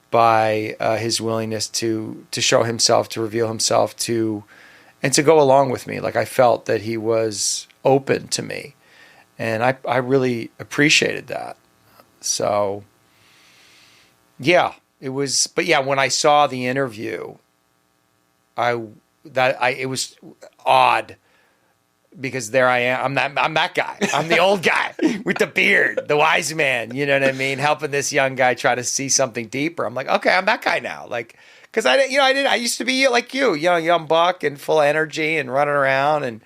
by his willingness to show himself, to reveal himself, and to go along with me. Like, I felt that he was open to me. And I really appreciated that. So, yeah, it was. But yeah, when I saw the interview, it was odd, because there I am. I'm that guy. I'm the old guy with the beard, the wise man. You know what I mean? Helping this young guy try to see something deeper. I'm like, okay, I'm that guy now. Like, because I used to be like you, young buck and full of energy and running around and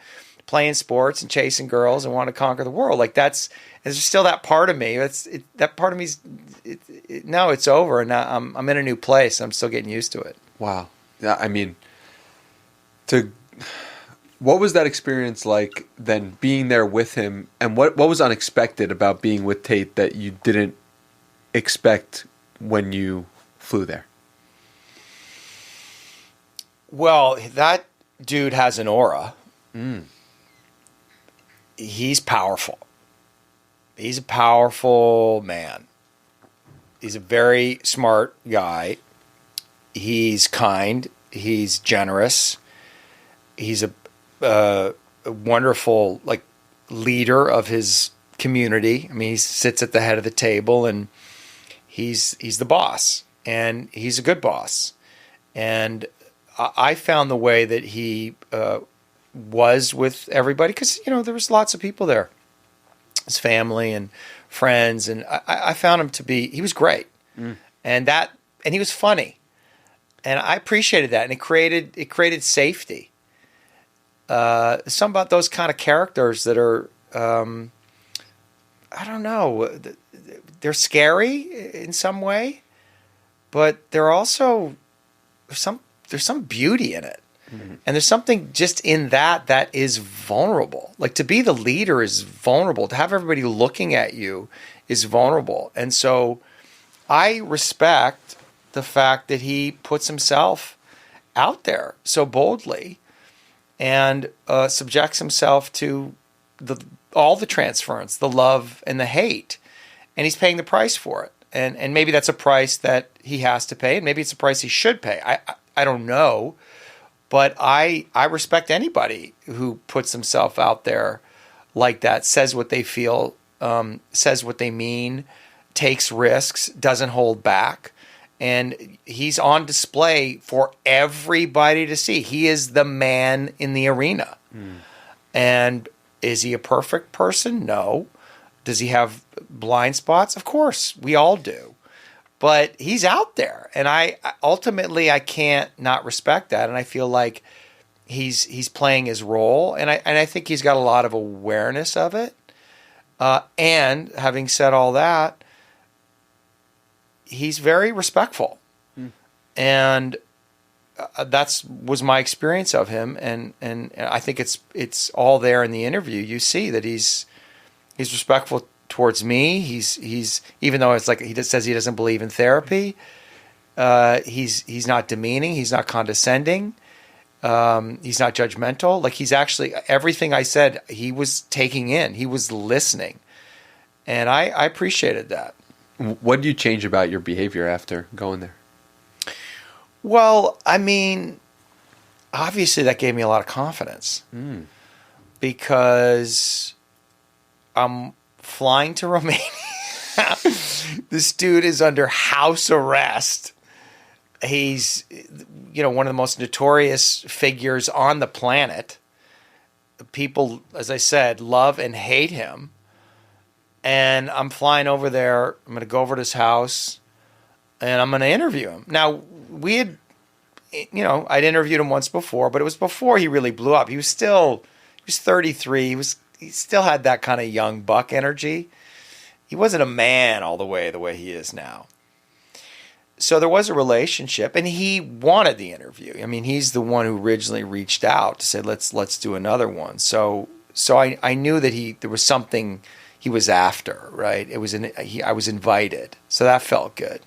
playing sports and chasing girls and wanting to conquer the world. Like, there's still that part of me. That part of me's. Now it's over, and now I'm in a new place. I'm still getting used to it. Wow. Yeah, I mean, what was that experience like then, being there with him, and what was unexpected about being with Tate that you didn't expect when you flew there? Well, that dude has an aura. He's powerful. He's a powerful man. He's a very smart guy. He's kind. He's generous. He's a wonderful leader of his community. I mean, he sits at the head of the table, and he's the boss, and he's a good boss. And I found the way that he was with everybody, because there was lots of people there, his family and friends, and I found him to be. He was great, and he was funny, and I appreciated that, and it created safety. Some about those kind of characters that are, I don't know, they're scary in some way, but they're also there's some beauty in it. Mm-hmm. And there's something just in that is vulnerable. Like, to be the leader is vulnerable. To have everybody looking at you is vulnerable. And so I respect the fact that he puts himself out there so boldly, and subjects himself to all the transference, the love and the hate, and he's paying the price for it. And maybe that's a price that he has to pay, and maybe it's a price he should pay. I don't know, but I respect anybody who puts himself out there like that, says what they feel, says what they mean, takes risks, doesn't hold back. And he's on display for everybody to see. He is the man in the arena. And is he a perfect person? No. Does he have blind spots? Of course, we all do. But he's out there, and I ultimately can't not respect that. And I feel like he's playing his role, and I think he's got a lot of awareness of it. And having said all that, he's very respectful, and that's was my experience of him, and I think it's all there in the interview. You see that he's respectful towards me. He's even though it's like he just says he doesn't believe in therapy, he's not demeaning, he's not condescending, he's not judgmental. Like, he's actually, everything I said he was taking in, he was listening, and I appreciated that. What did you change about your behavior after going there? Well, I mean, obviously that gave me a lot of confidence, because I'm flying to Romania. This dude is under house arrest. He's, one of the most notorious figures on the planet. People, as I said, love and hate him. And I'm flying over there. I'm going to go over to his house, and I'm going to interview him. Now, I'd interviewed him once before, but it was before he really blew up. He was 33. He still had that kind of young buck energy. He wasn't a man all the way he is now. so there was a relationship, and he wanted the interview. I mean, he's the one who originally reached out to say, let's do another one. So I knew that there was something he was after, right? I was invited, so that felt good.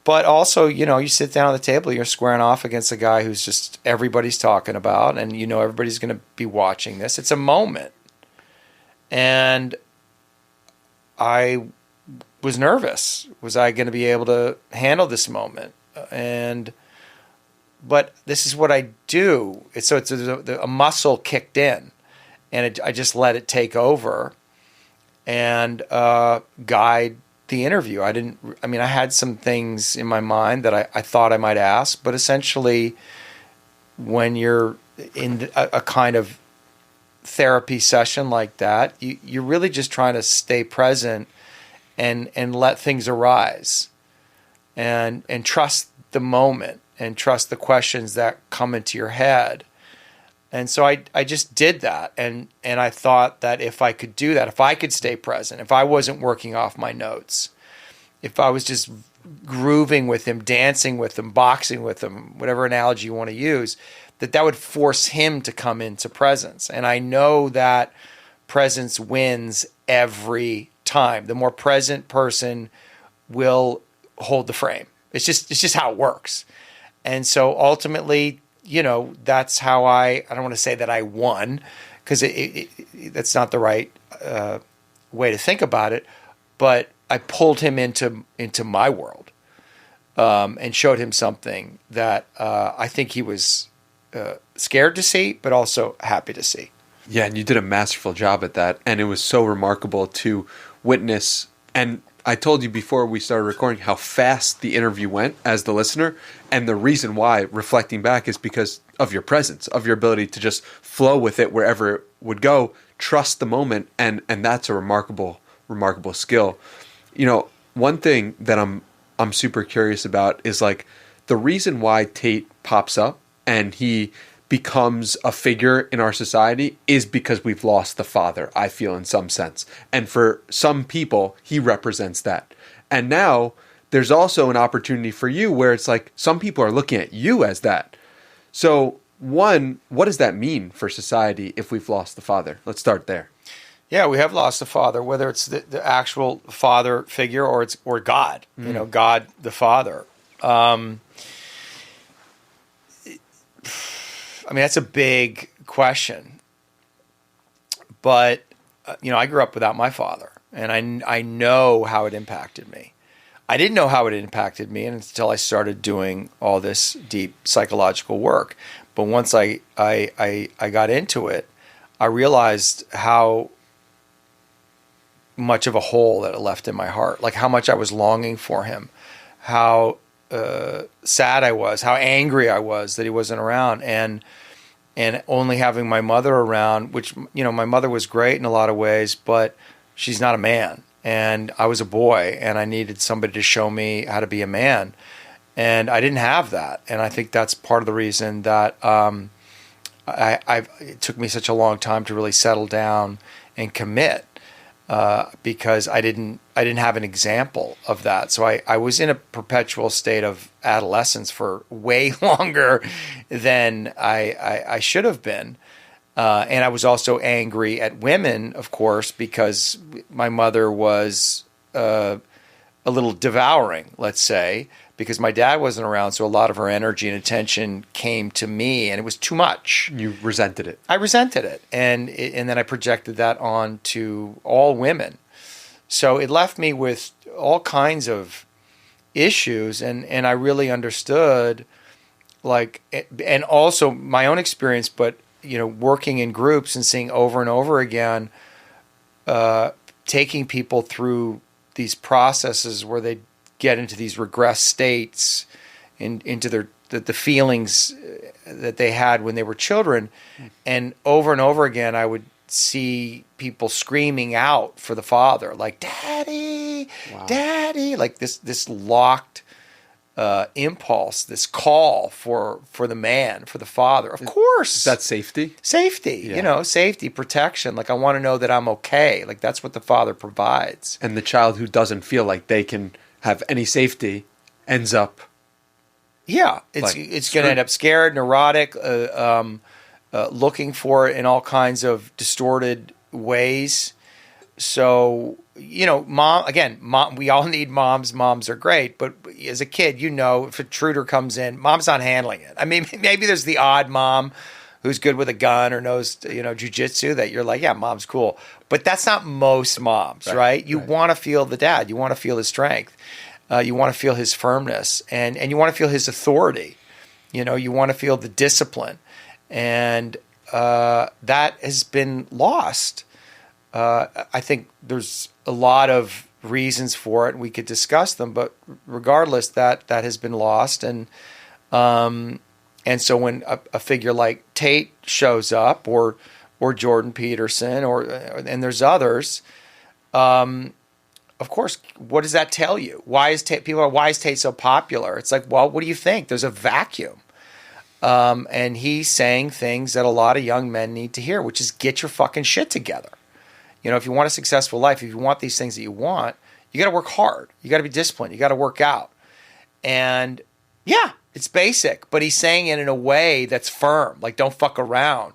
But also, you sit down at the table, you're squaring off against a guy who's just everybody's talking about, and everybody's going to be watching this. It's a moment, and I was nervous. Was I going to be able to handle this moment? But this is what I do. It's a muscle kicked in, and I just let it take over and guide the interview. I had some things in my mind that I thought I might ask, but essentially when you're in a kind of therapy session like that, you're really just trying to stay present and let things arise and trust the moment and trust the questions that come into your head. And so I just did that. And I thought that if I could do that, if I could stay present, if I wasn't working off my notes, if I was just grooving with him, dancing with him, boxing with him, whatever analogy you want to use, that would force him to come into presence. And I know that presence wins every time. The more present person will hold the frame. It's just how it works. And so ultimately, that's how I don't want to say that I won, because that's not the right way to think about it, but I pulled him into my world and showed him something that I think he was scared to see, but also happy to see. Yeah, and you did a masterful job at that, and it was so remarkable to witness. And I told you before we started recording how fast the interview went as the listener, and the reason why, reflecting back, is because of your presence, of your ability to just flow with it wherever it would go, trust the moment, and that's a remarkable skill. One thing that I'm super curious about is like the reason why Tate pops up and he becomes a figure in our society is because we've lost the father, I feel, in some sense. And for some people, he represents that. And now there's also an opportunity for you where it's like some people are looking at you as that. So one, what does that mean for society if we've lost the father? Let's start there. Yeah, we have lost the father, whether it's the actual father figure or God, God the Father. That's a big question. But, I grew up without my father, and I know how it impacted me. I didn't know how it impacted me until I started doing all this deep psychological work. But once I got into it, I realized how much of a hole that it left in my heart, like how much I was longing for him, how sad I was, how angry I was that he wasn't around, and only having my mother around, which, my mother was great in a lot of ways, but she's not a man, and I was a boy, and I needed somebody to show me how to be a man, and I didn't have that, and I think that's part of the reason that it took me such a long time to really settle down and commit. Because I didn't have an example of that. So I was in a perpetual state of adolescence for way longer than I should have been. And I was also angry at women, of course, because my mother was a little devouring, let's say, because my dad wasn't around. So a lot of her energy and attention came to me, and it was too much. You resented it. I resented it. And then I projected that on to all women. So it left me with all kinds of issues. And I really understood, and also my own experience, but, working in groups and seeing over and over again, taking people through these processes where they get into these regress states, into the feelings that they had when they were children, and over again I would see people screaming out for the father, like "Daddy, wow. Daddy!" Like this locked impulse, this call for the man, for the father. Of course, is that safety, yeah. Safety, protection. Like I want to know that I'm okay. Like that's what the father provides. And the child who doesn't feel like they can have any safety ends up. Yeah, it's going to end up scared, neurotic, looking for it in all kinds of distorted ways. So, mom, we all need moms. Moms are great, but as a kid, if a intruder comes in, mom's not handling it. I mean, maybe there's the odd mom who's good with a gun or knows, jujitsu that you're like, yeah, mom's cool. But that's not most moms, right? You want to feel the dad. You want to feel his strength. You want to feel his firmness, and you want to feel his authority. You want to feel the discipline, and that has been lost. I think there's a lot of reasons for it, and we could discuss them. But regardless, that has been lost, and so when a figure like Tate shows up, or Jordan Peterson, and there's others. Of course, what does that tell you? Why is Tate so popular? It's like, well, what do you think? There's a vacuum. And he's saying things that a lot of young men need to hear, which is get your fucking shit together. If you want a successful life, if you want these things that you want, you got to work hard. You got to be disciplined. You got to work out. And yeah, it's basic, but he's saying it in a way that's firm, like don't fuck around.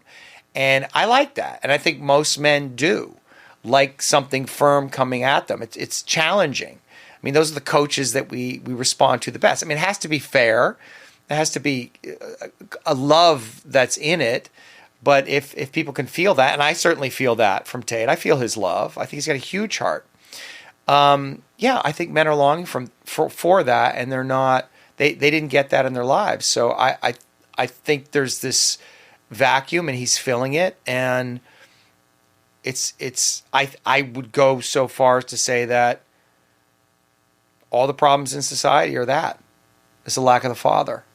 And I like that. And I think most men do like something firm coming at them. It's challenging. I mean, those are the coaches that we respond to the best. I mean, it has to be fair. There has to be a love that's in it. But if people can feel that, and I certainly feel that from Tate, I feel his love. I think he's got a huge heart. I think men are longing for that, and they're not. They didn't get that in their lives. So I think there's this vacuum, and he's filling it, and I would go so far as to say that all the problems in society are that. It's the lack of the father.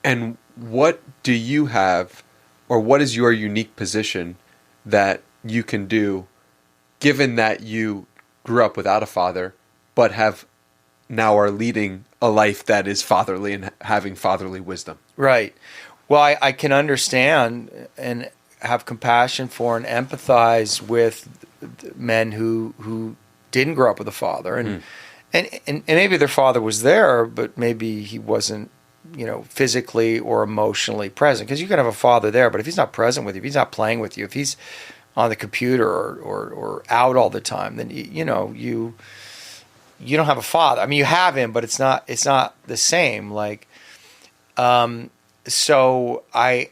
And what do you have, or what is your unique position that you can do, given that you grew up without a father, but are leading a life that is fatherly and having fatherly wisdom? Right. Well, I can understand and have compassion for and empathize with men who didn't grow up with a father, and maybe their father was there, but maybe he wasn't, physically or emotionally present. Because you can have a father there, but if he's not present with you, if he's not playing with you, if he's on the computer or out all the time, then you don't have a father. I mean, you have him, but it's not the same. Like, so I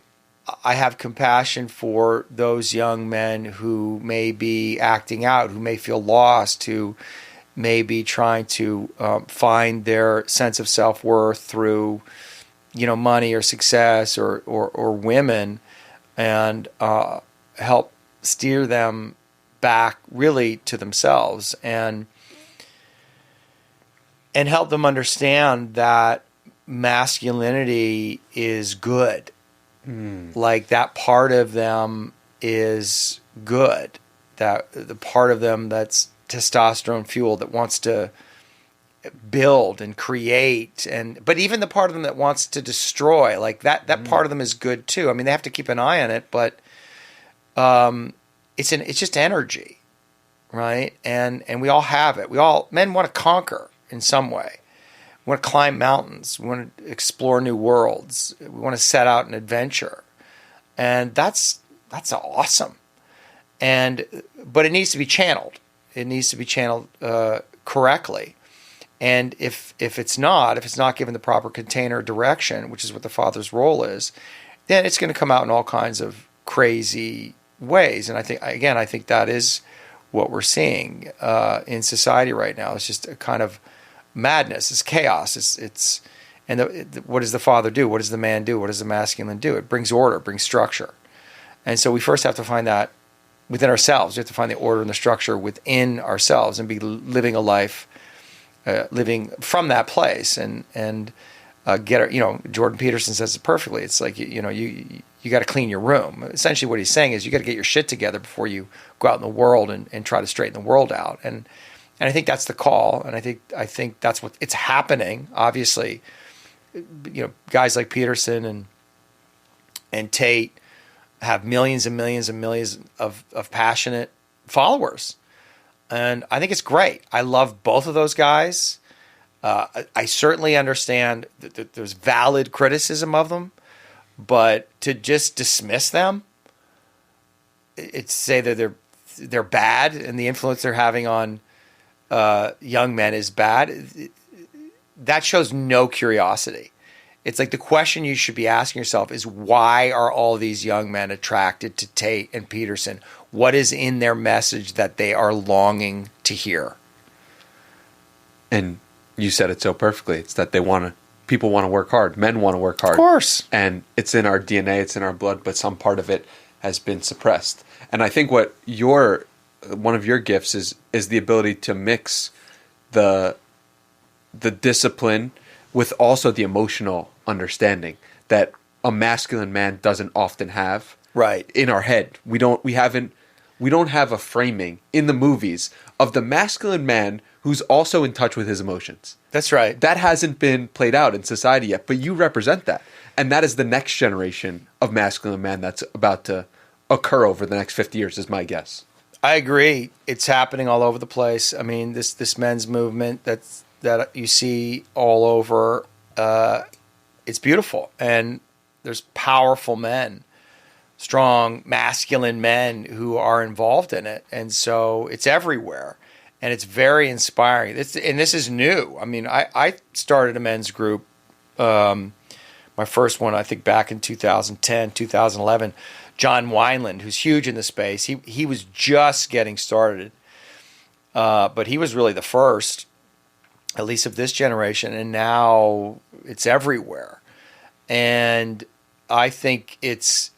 have compassion for those young men who may be acting out, who may feel lost, who may be trying to find their sense of self-worth through, money or success or women, and help steer them back really to themselves, and help them understand that masculinity is good. Like that part of them is good, that the part of them that's testosterone fueled, that wants to build and create, but even the part of them that wants to destroy, like that part of them is good too. I mean, they have to keep an eye on it, but it's just energy, right? And we all have it. Men want to conquer in some way. We want to climb mountains. We want to explore new worlds. We want to set out an adventure, and that's awesome. But it needs to be channeled. It needs to be channeled correctly. And if it's not given the proper container direction, which is what the father's role is, then it's going to come out in all kinds of crazy ways. And I think that is what we're seeing in society right now. It's just a kind of madness. It's chaos. What does the father do? What does the man do? What does the masculine do? It brings order, brings structure. And so we first have to find that within ourselves. We have to find the order and the structure within ourselves and be living a life, living from that place, and get our, Jordan Peterson says it perfectly. It's like, you got to clean your room. Essentially what he's saying is you got to get your shit together before you go out in the world and try to straighten the world out. And I think that's the call. And I think that's what it's happening. Obviously, guys like Peterson and Tate have millions and millions and millions of passionate followers. And I think it's great. I love both of those guys. I certainly understand that there's valid criticism of them, but to just dismiss them, it's say that they're bad and the influence they're having on young men is bad. That shows no curiosity. It's like the question you should be asking yourself is, why are all these young men attracted to Tate and Peterson? What is in their message that they are longing to hear? And you said it so perfectly. It's that people want to work hard. Men want to work hard. Of course. And it's in our DNA, it's in our blood, but some part of it has been suppressed. And I think what one of your gifts is the ability to mix the discipline with also the emotional understanding that a masculine man doesn't often have. Right. In our head. We don't have a framing in the movies of the masculine man who's also in touch with his emotions. That's right. That hasn't been played out in society yet, but you represent that. And that is the next generation of masculine man that's about to occur over the next 50 years, is my guess. I agree. It's happening all over the place. I mean, this men's movement that you see all over, it's beautiful. And there's powerful men, strong, masculine men who are involved in it. And so it's everywhere. And it's very inspiring. And this is new. I mean, I started a men's group, my first one, I think back in 2010, 2011. John Wineland, who's huge in the space, he was just getting started. But he was really the first, at least of this generation. And now it's everywhere. And I think it's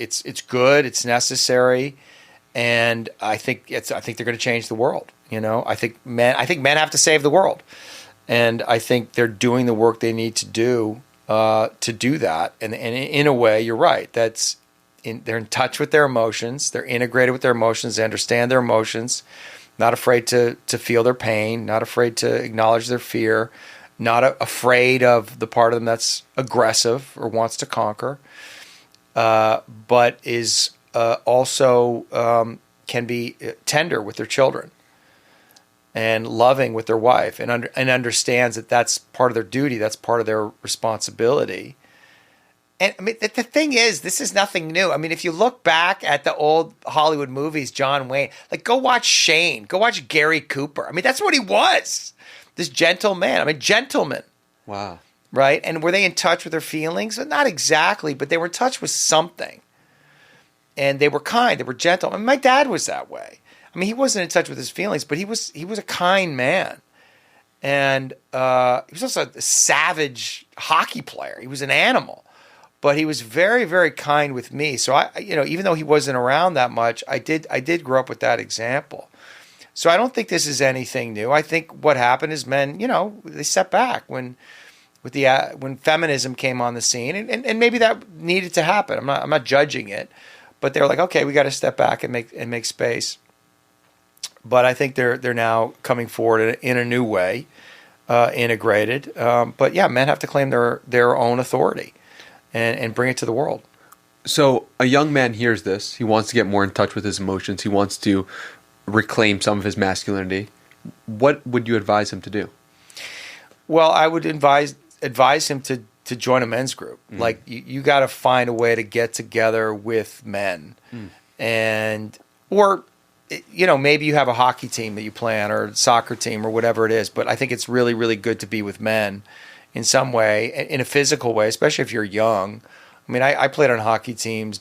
good, it's necessary. And I think they're going to change the world. You know, I think men have to save the world, and I think they're doing the work they need to do that. And in a way, you're right. They're in touch with their emotions. They're integrated with their emotions. They understand their emotions. Not afraid to feel their pain. Not afraid to acknowledge their fear. Not afraid of the part of them that's aggressive or wants to conquer. But is also can be tender with their children and loving with their wife, and understands that that's part of their duty, that's part of their responsibility. And I mean, the thing is, this is nothing new. I mean, if you look back at the old Hollywood movies, John Wayne, like go watch Shane, go watch Gary Cooper. I mean, that's what he was, this gentleman. I mean, gentleman. Wow. Right? And were they in touch with their feelings? Not exactly, but they were in touch with something. And they were kind, they were gentle. I mean, my dad was that way. I mean, he wasn't in touch with his feelings, but he was a kind man. And he was also a savage hockey player. He was an animal. But he was very, very kind with me. So even though he wasn't around that much, I did grow up with that example. So I don't think this is anything new. I think what happened is men, they stepped back when feminism came on the scene, and maybe that needed to happen. I'm not judging it, but they're like, okay, we got to step back and make space. But I think they're now coming forward in a new way, integrated. But yeah, men have to claim their own authority and bring it to the world. So a young man hears this. He wants to get more in touch with his emotions. He wants to reclaim some of his masculinity. What would you advise him to do? Well, I would advise him to join a men's group. Mm. Like you got to find a way to get together with men, or maybe you have a hockey team that you play on, or a soccer team, or whatever it is. But I think it's really, really good to be with men in some way, in a physical way, especially if you're young. I mean, I played on hockey teams,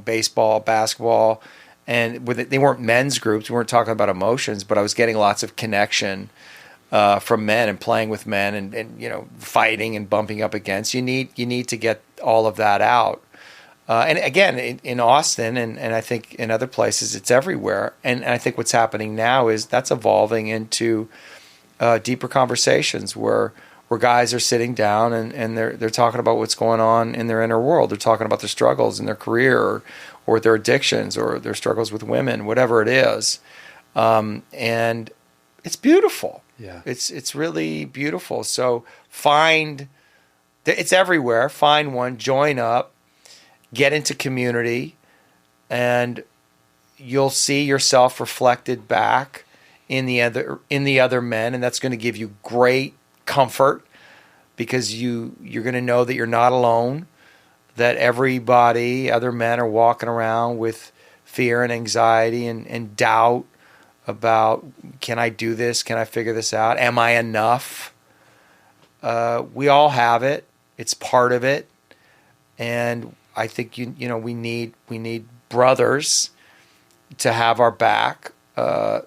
baseball, basketball, and they weren't men's groups. We weren't talking about emotions, but I was getting lots of connection from men and playing with men and fighting and bumping up against. You need to get all of that out. And again, in Austin and I think in other places, it's everywhere. And I think what's happening now is that's evolving into deeper conversations where guys are sitting down and they're talking about what's going on in their inner world. They're talking about their struggles in their career or their addictions or their struggles with women, whatever it is. And it's beautiful. Yeah. It's really beautiful. So it's everywhere. Find one, join up, get into community, and you'll see yourself reflected back in the other men, and that's going to give you great comfort, because you're going to know that you're not alone, that everybody, other men, are walking around with fear and anxiety and doubt about, can I do this? Can I figure this out? Am I enough? We all have it. It's part of it. And I think we need brothers to have our back,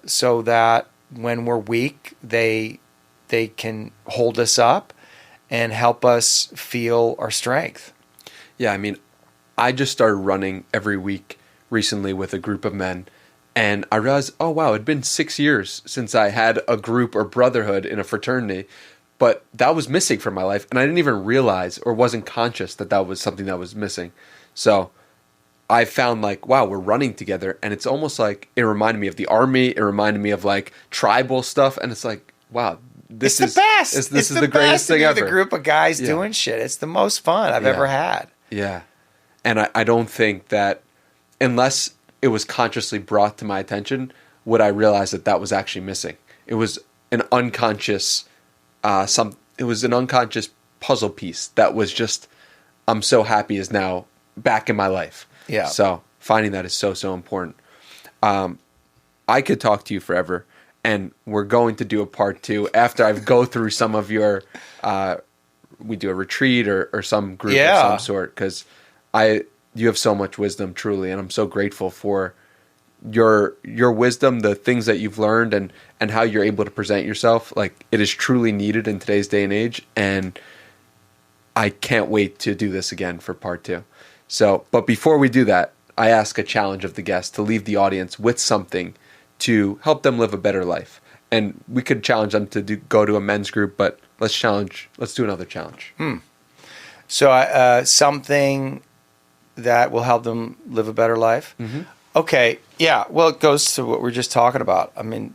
so that when we're weak, they can hold us up and help us feel our strength. Yeah, I mean, I just started running every week recently with a group of men, and I realized, oh wow, it'd been 6 years since I had a group or brotherhood in a fraternity, but that was missing from my life, and I didn't even realize or wasn't conscious that that was something that was missing. So I found like, wow, we're running together, and it's almost like it reminded me of the army. It reminded me of like tribal stuff, and it's like, wow, this is the best. This is the greatest thing ever. The group of guys doing shit. It's the most fun I've ever had. Yeah, and I don't think that unless it was consciously brought to my attention, would I realize that that was actually missing. It was an unconscious, it was an unconscious puzzle piece that was just, I'm so happy is now back in my life. Yeah. So finding that is so, so important. I could talk to you forever, and we're going to do a part 2 after I go through some of your, we do a retreat or some group of some sort, because you have so much wisdom, truly, and I'm so grateful for your wisdom, the things that you've learned, and how you're able to present yourself. Like, it is truly needed in today's day and age, and I can't wait to do this again for part 2. So, but before we do that, I ask a challenge of the guest to leave the audience with something to help them live a better life. And we could challenge them to go to a men's group, but let's do another challenge. So something that will help them live a better life. Mm-hmm. Okay. Yeah. Well, it goes to what we're just talking about. I mean,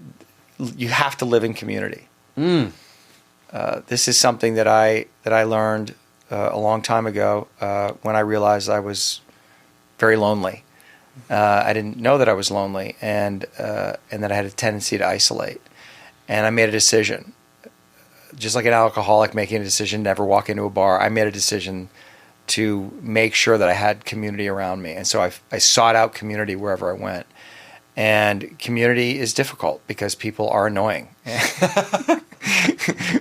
you have to live in community. This is something that I learned a long time ago, when I realized I was very lonely. I didn't know that I was lonely, and that I had a tendency to isolate. And I made a decision, just like an alcoholic making a decision to never walk into a bar. I made a decision to make sure that I had community around me. And so I sought out community wherever I went. And community is difficult because people are annoying.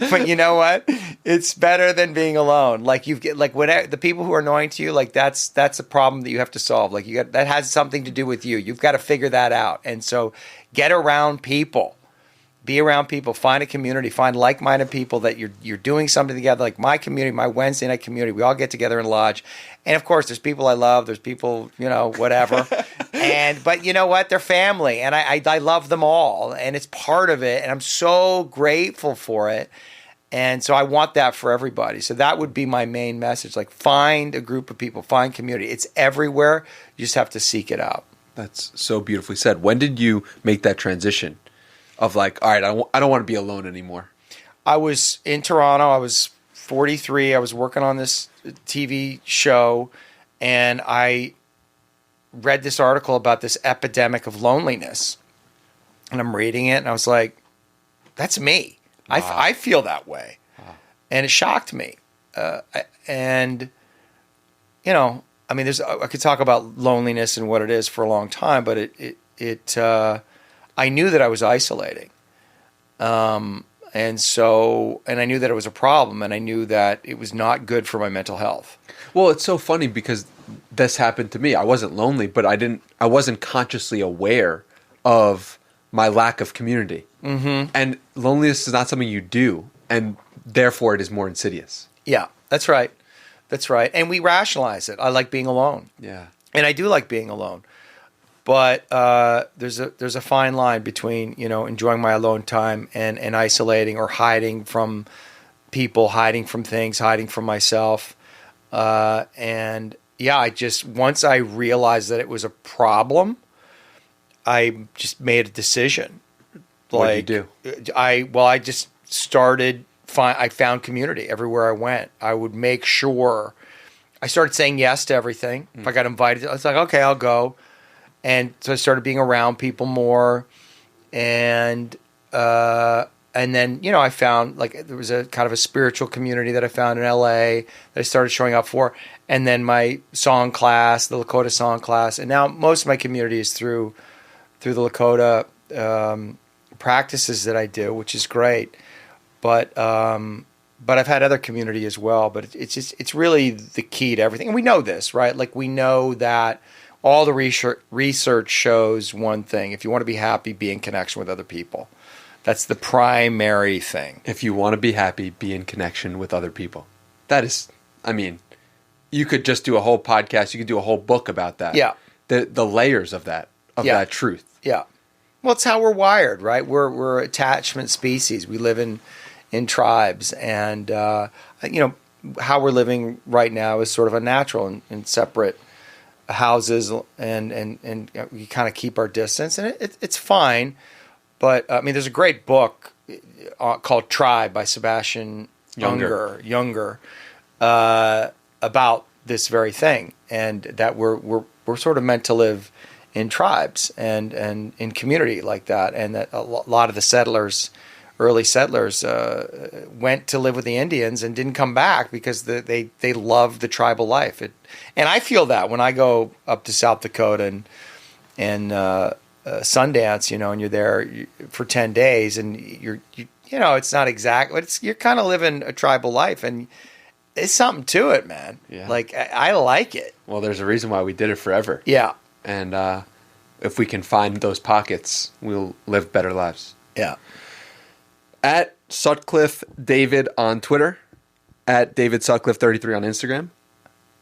But you know what? It's better than being alone. Like whatever, the people who are annoying to you, like that's a problem that you have to solve. Like that has something to do with you. You've got to figure that out. And so get around people. Be around people. Find a community. Find like-minded people that you're doing something together. Like my community, my Wednesday night community. We all get together in lodge, and of course, there's people I love. There's people, whatever. But you know what? They're family, and I love them all, and it's part of it. And I'm so grateful for it. And so I want that for everybody. So that would be my main message. Like, find a group of people. Find community. It's everywhere. You just have to seek it out. That's so beautifully said. When did you make that transition? Of like, all right, I don't want to be alone anymore. I was in Toronto. I was 43. I was working on this TV show, and I read this article about this epidemic of loneliness. And I'm reading it, and I was like, that's me. Wow. I feel that way. Wow. And it shocked me. I could talk about loneliness and what it is for a long time, but I knew that I was isolating. And I knew that it was a problem, and I knew that it was not good for my mental health. Well, it's so funny because this happened to me. I wasn't lonely, but I wasn't consciously aware of my lack of community. Mm-hmm. And loneliness is not something you do, and therefore it is more insidious. Yeah, that's right. That's right. And we rationalize it. I like being alone. Yeah. And I do like being alone. But there's a fine line between, enjoying my alone time and isolating or hiding from people, hiding from things, hiding from myself. Once I realized that it was a problem, I just made a decision. What did you do? I just started. I found community everywhere I went. I would make sure. I started saying yes to everything. If I got invited, I was like, okay, I'll go. And so I started being around people more, and and then, I found like there was a kind of a spiritual community that I found in LA that I started showing up for. And then my song class, the Lakota song class. And now most of my community is through the Lakota practices that I do, which is great. But I've had other community as well. But it's really the key to everything. And we know this, right? Like we know that all the research shows one thing. If you want to be happy, be in connection with other people. That's the primary thing. If you want to be happy, be in connection with other people. That is, you could just do a whole podcast. You could do a whole book about that. Yeah. The layers of that, that truth. Yeah. Well, it's how we're wired, right? We're attachment species. We live in tribes. And, how we're living right now is sort of unnatural in separate houses. And we kind of keep our distance. And it's fine. But, there's a great book called Tribe by Sebastian Younger, about this very thing, and that we're sort of meant to live in tribes and in community like that, and that a lot of the early settlers, went to live with the Indians and didn't come back because they loved the tribal life. And I feel that when I go up to South Dakota and Sundance, and you're there for 10 days, and it's not exactly, but you're kind of living a tribal life, and it's something to it, man. Yeah. Like I like it. Well, there's a reason why we did it forever. Yeah. And if we can find those pockets, we'll live better lives. Yeah. At Sutcliffe David on Twitter, at David Sutcliffe 33 on Instagram,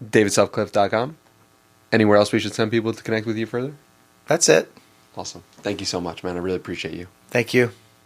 davidsutcliffe.com. Anywhere else we should send people to connect with you further? That's it. Awesome. Thank you so much, man. I really appreciate you. Thank you.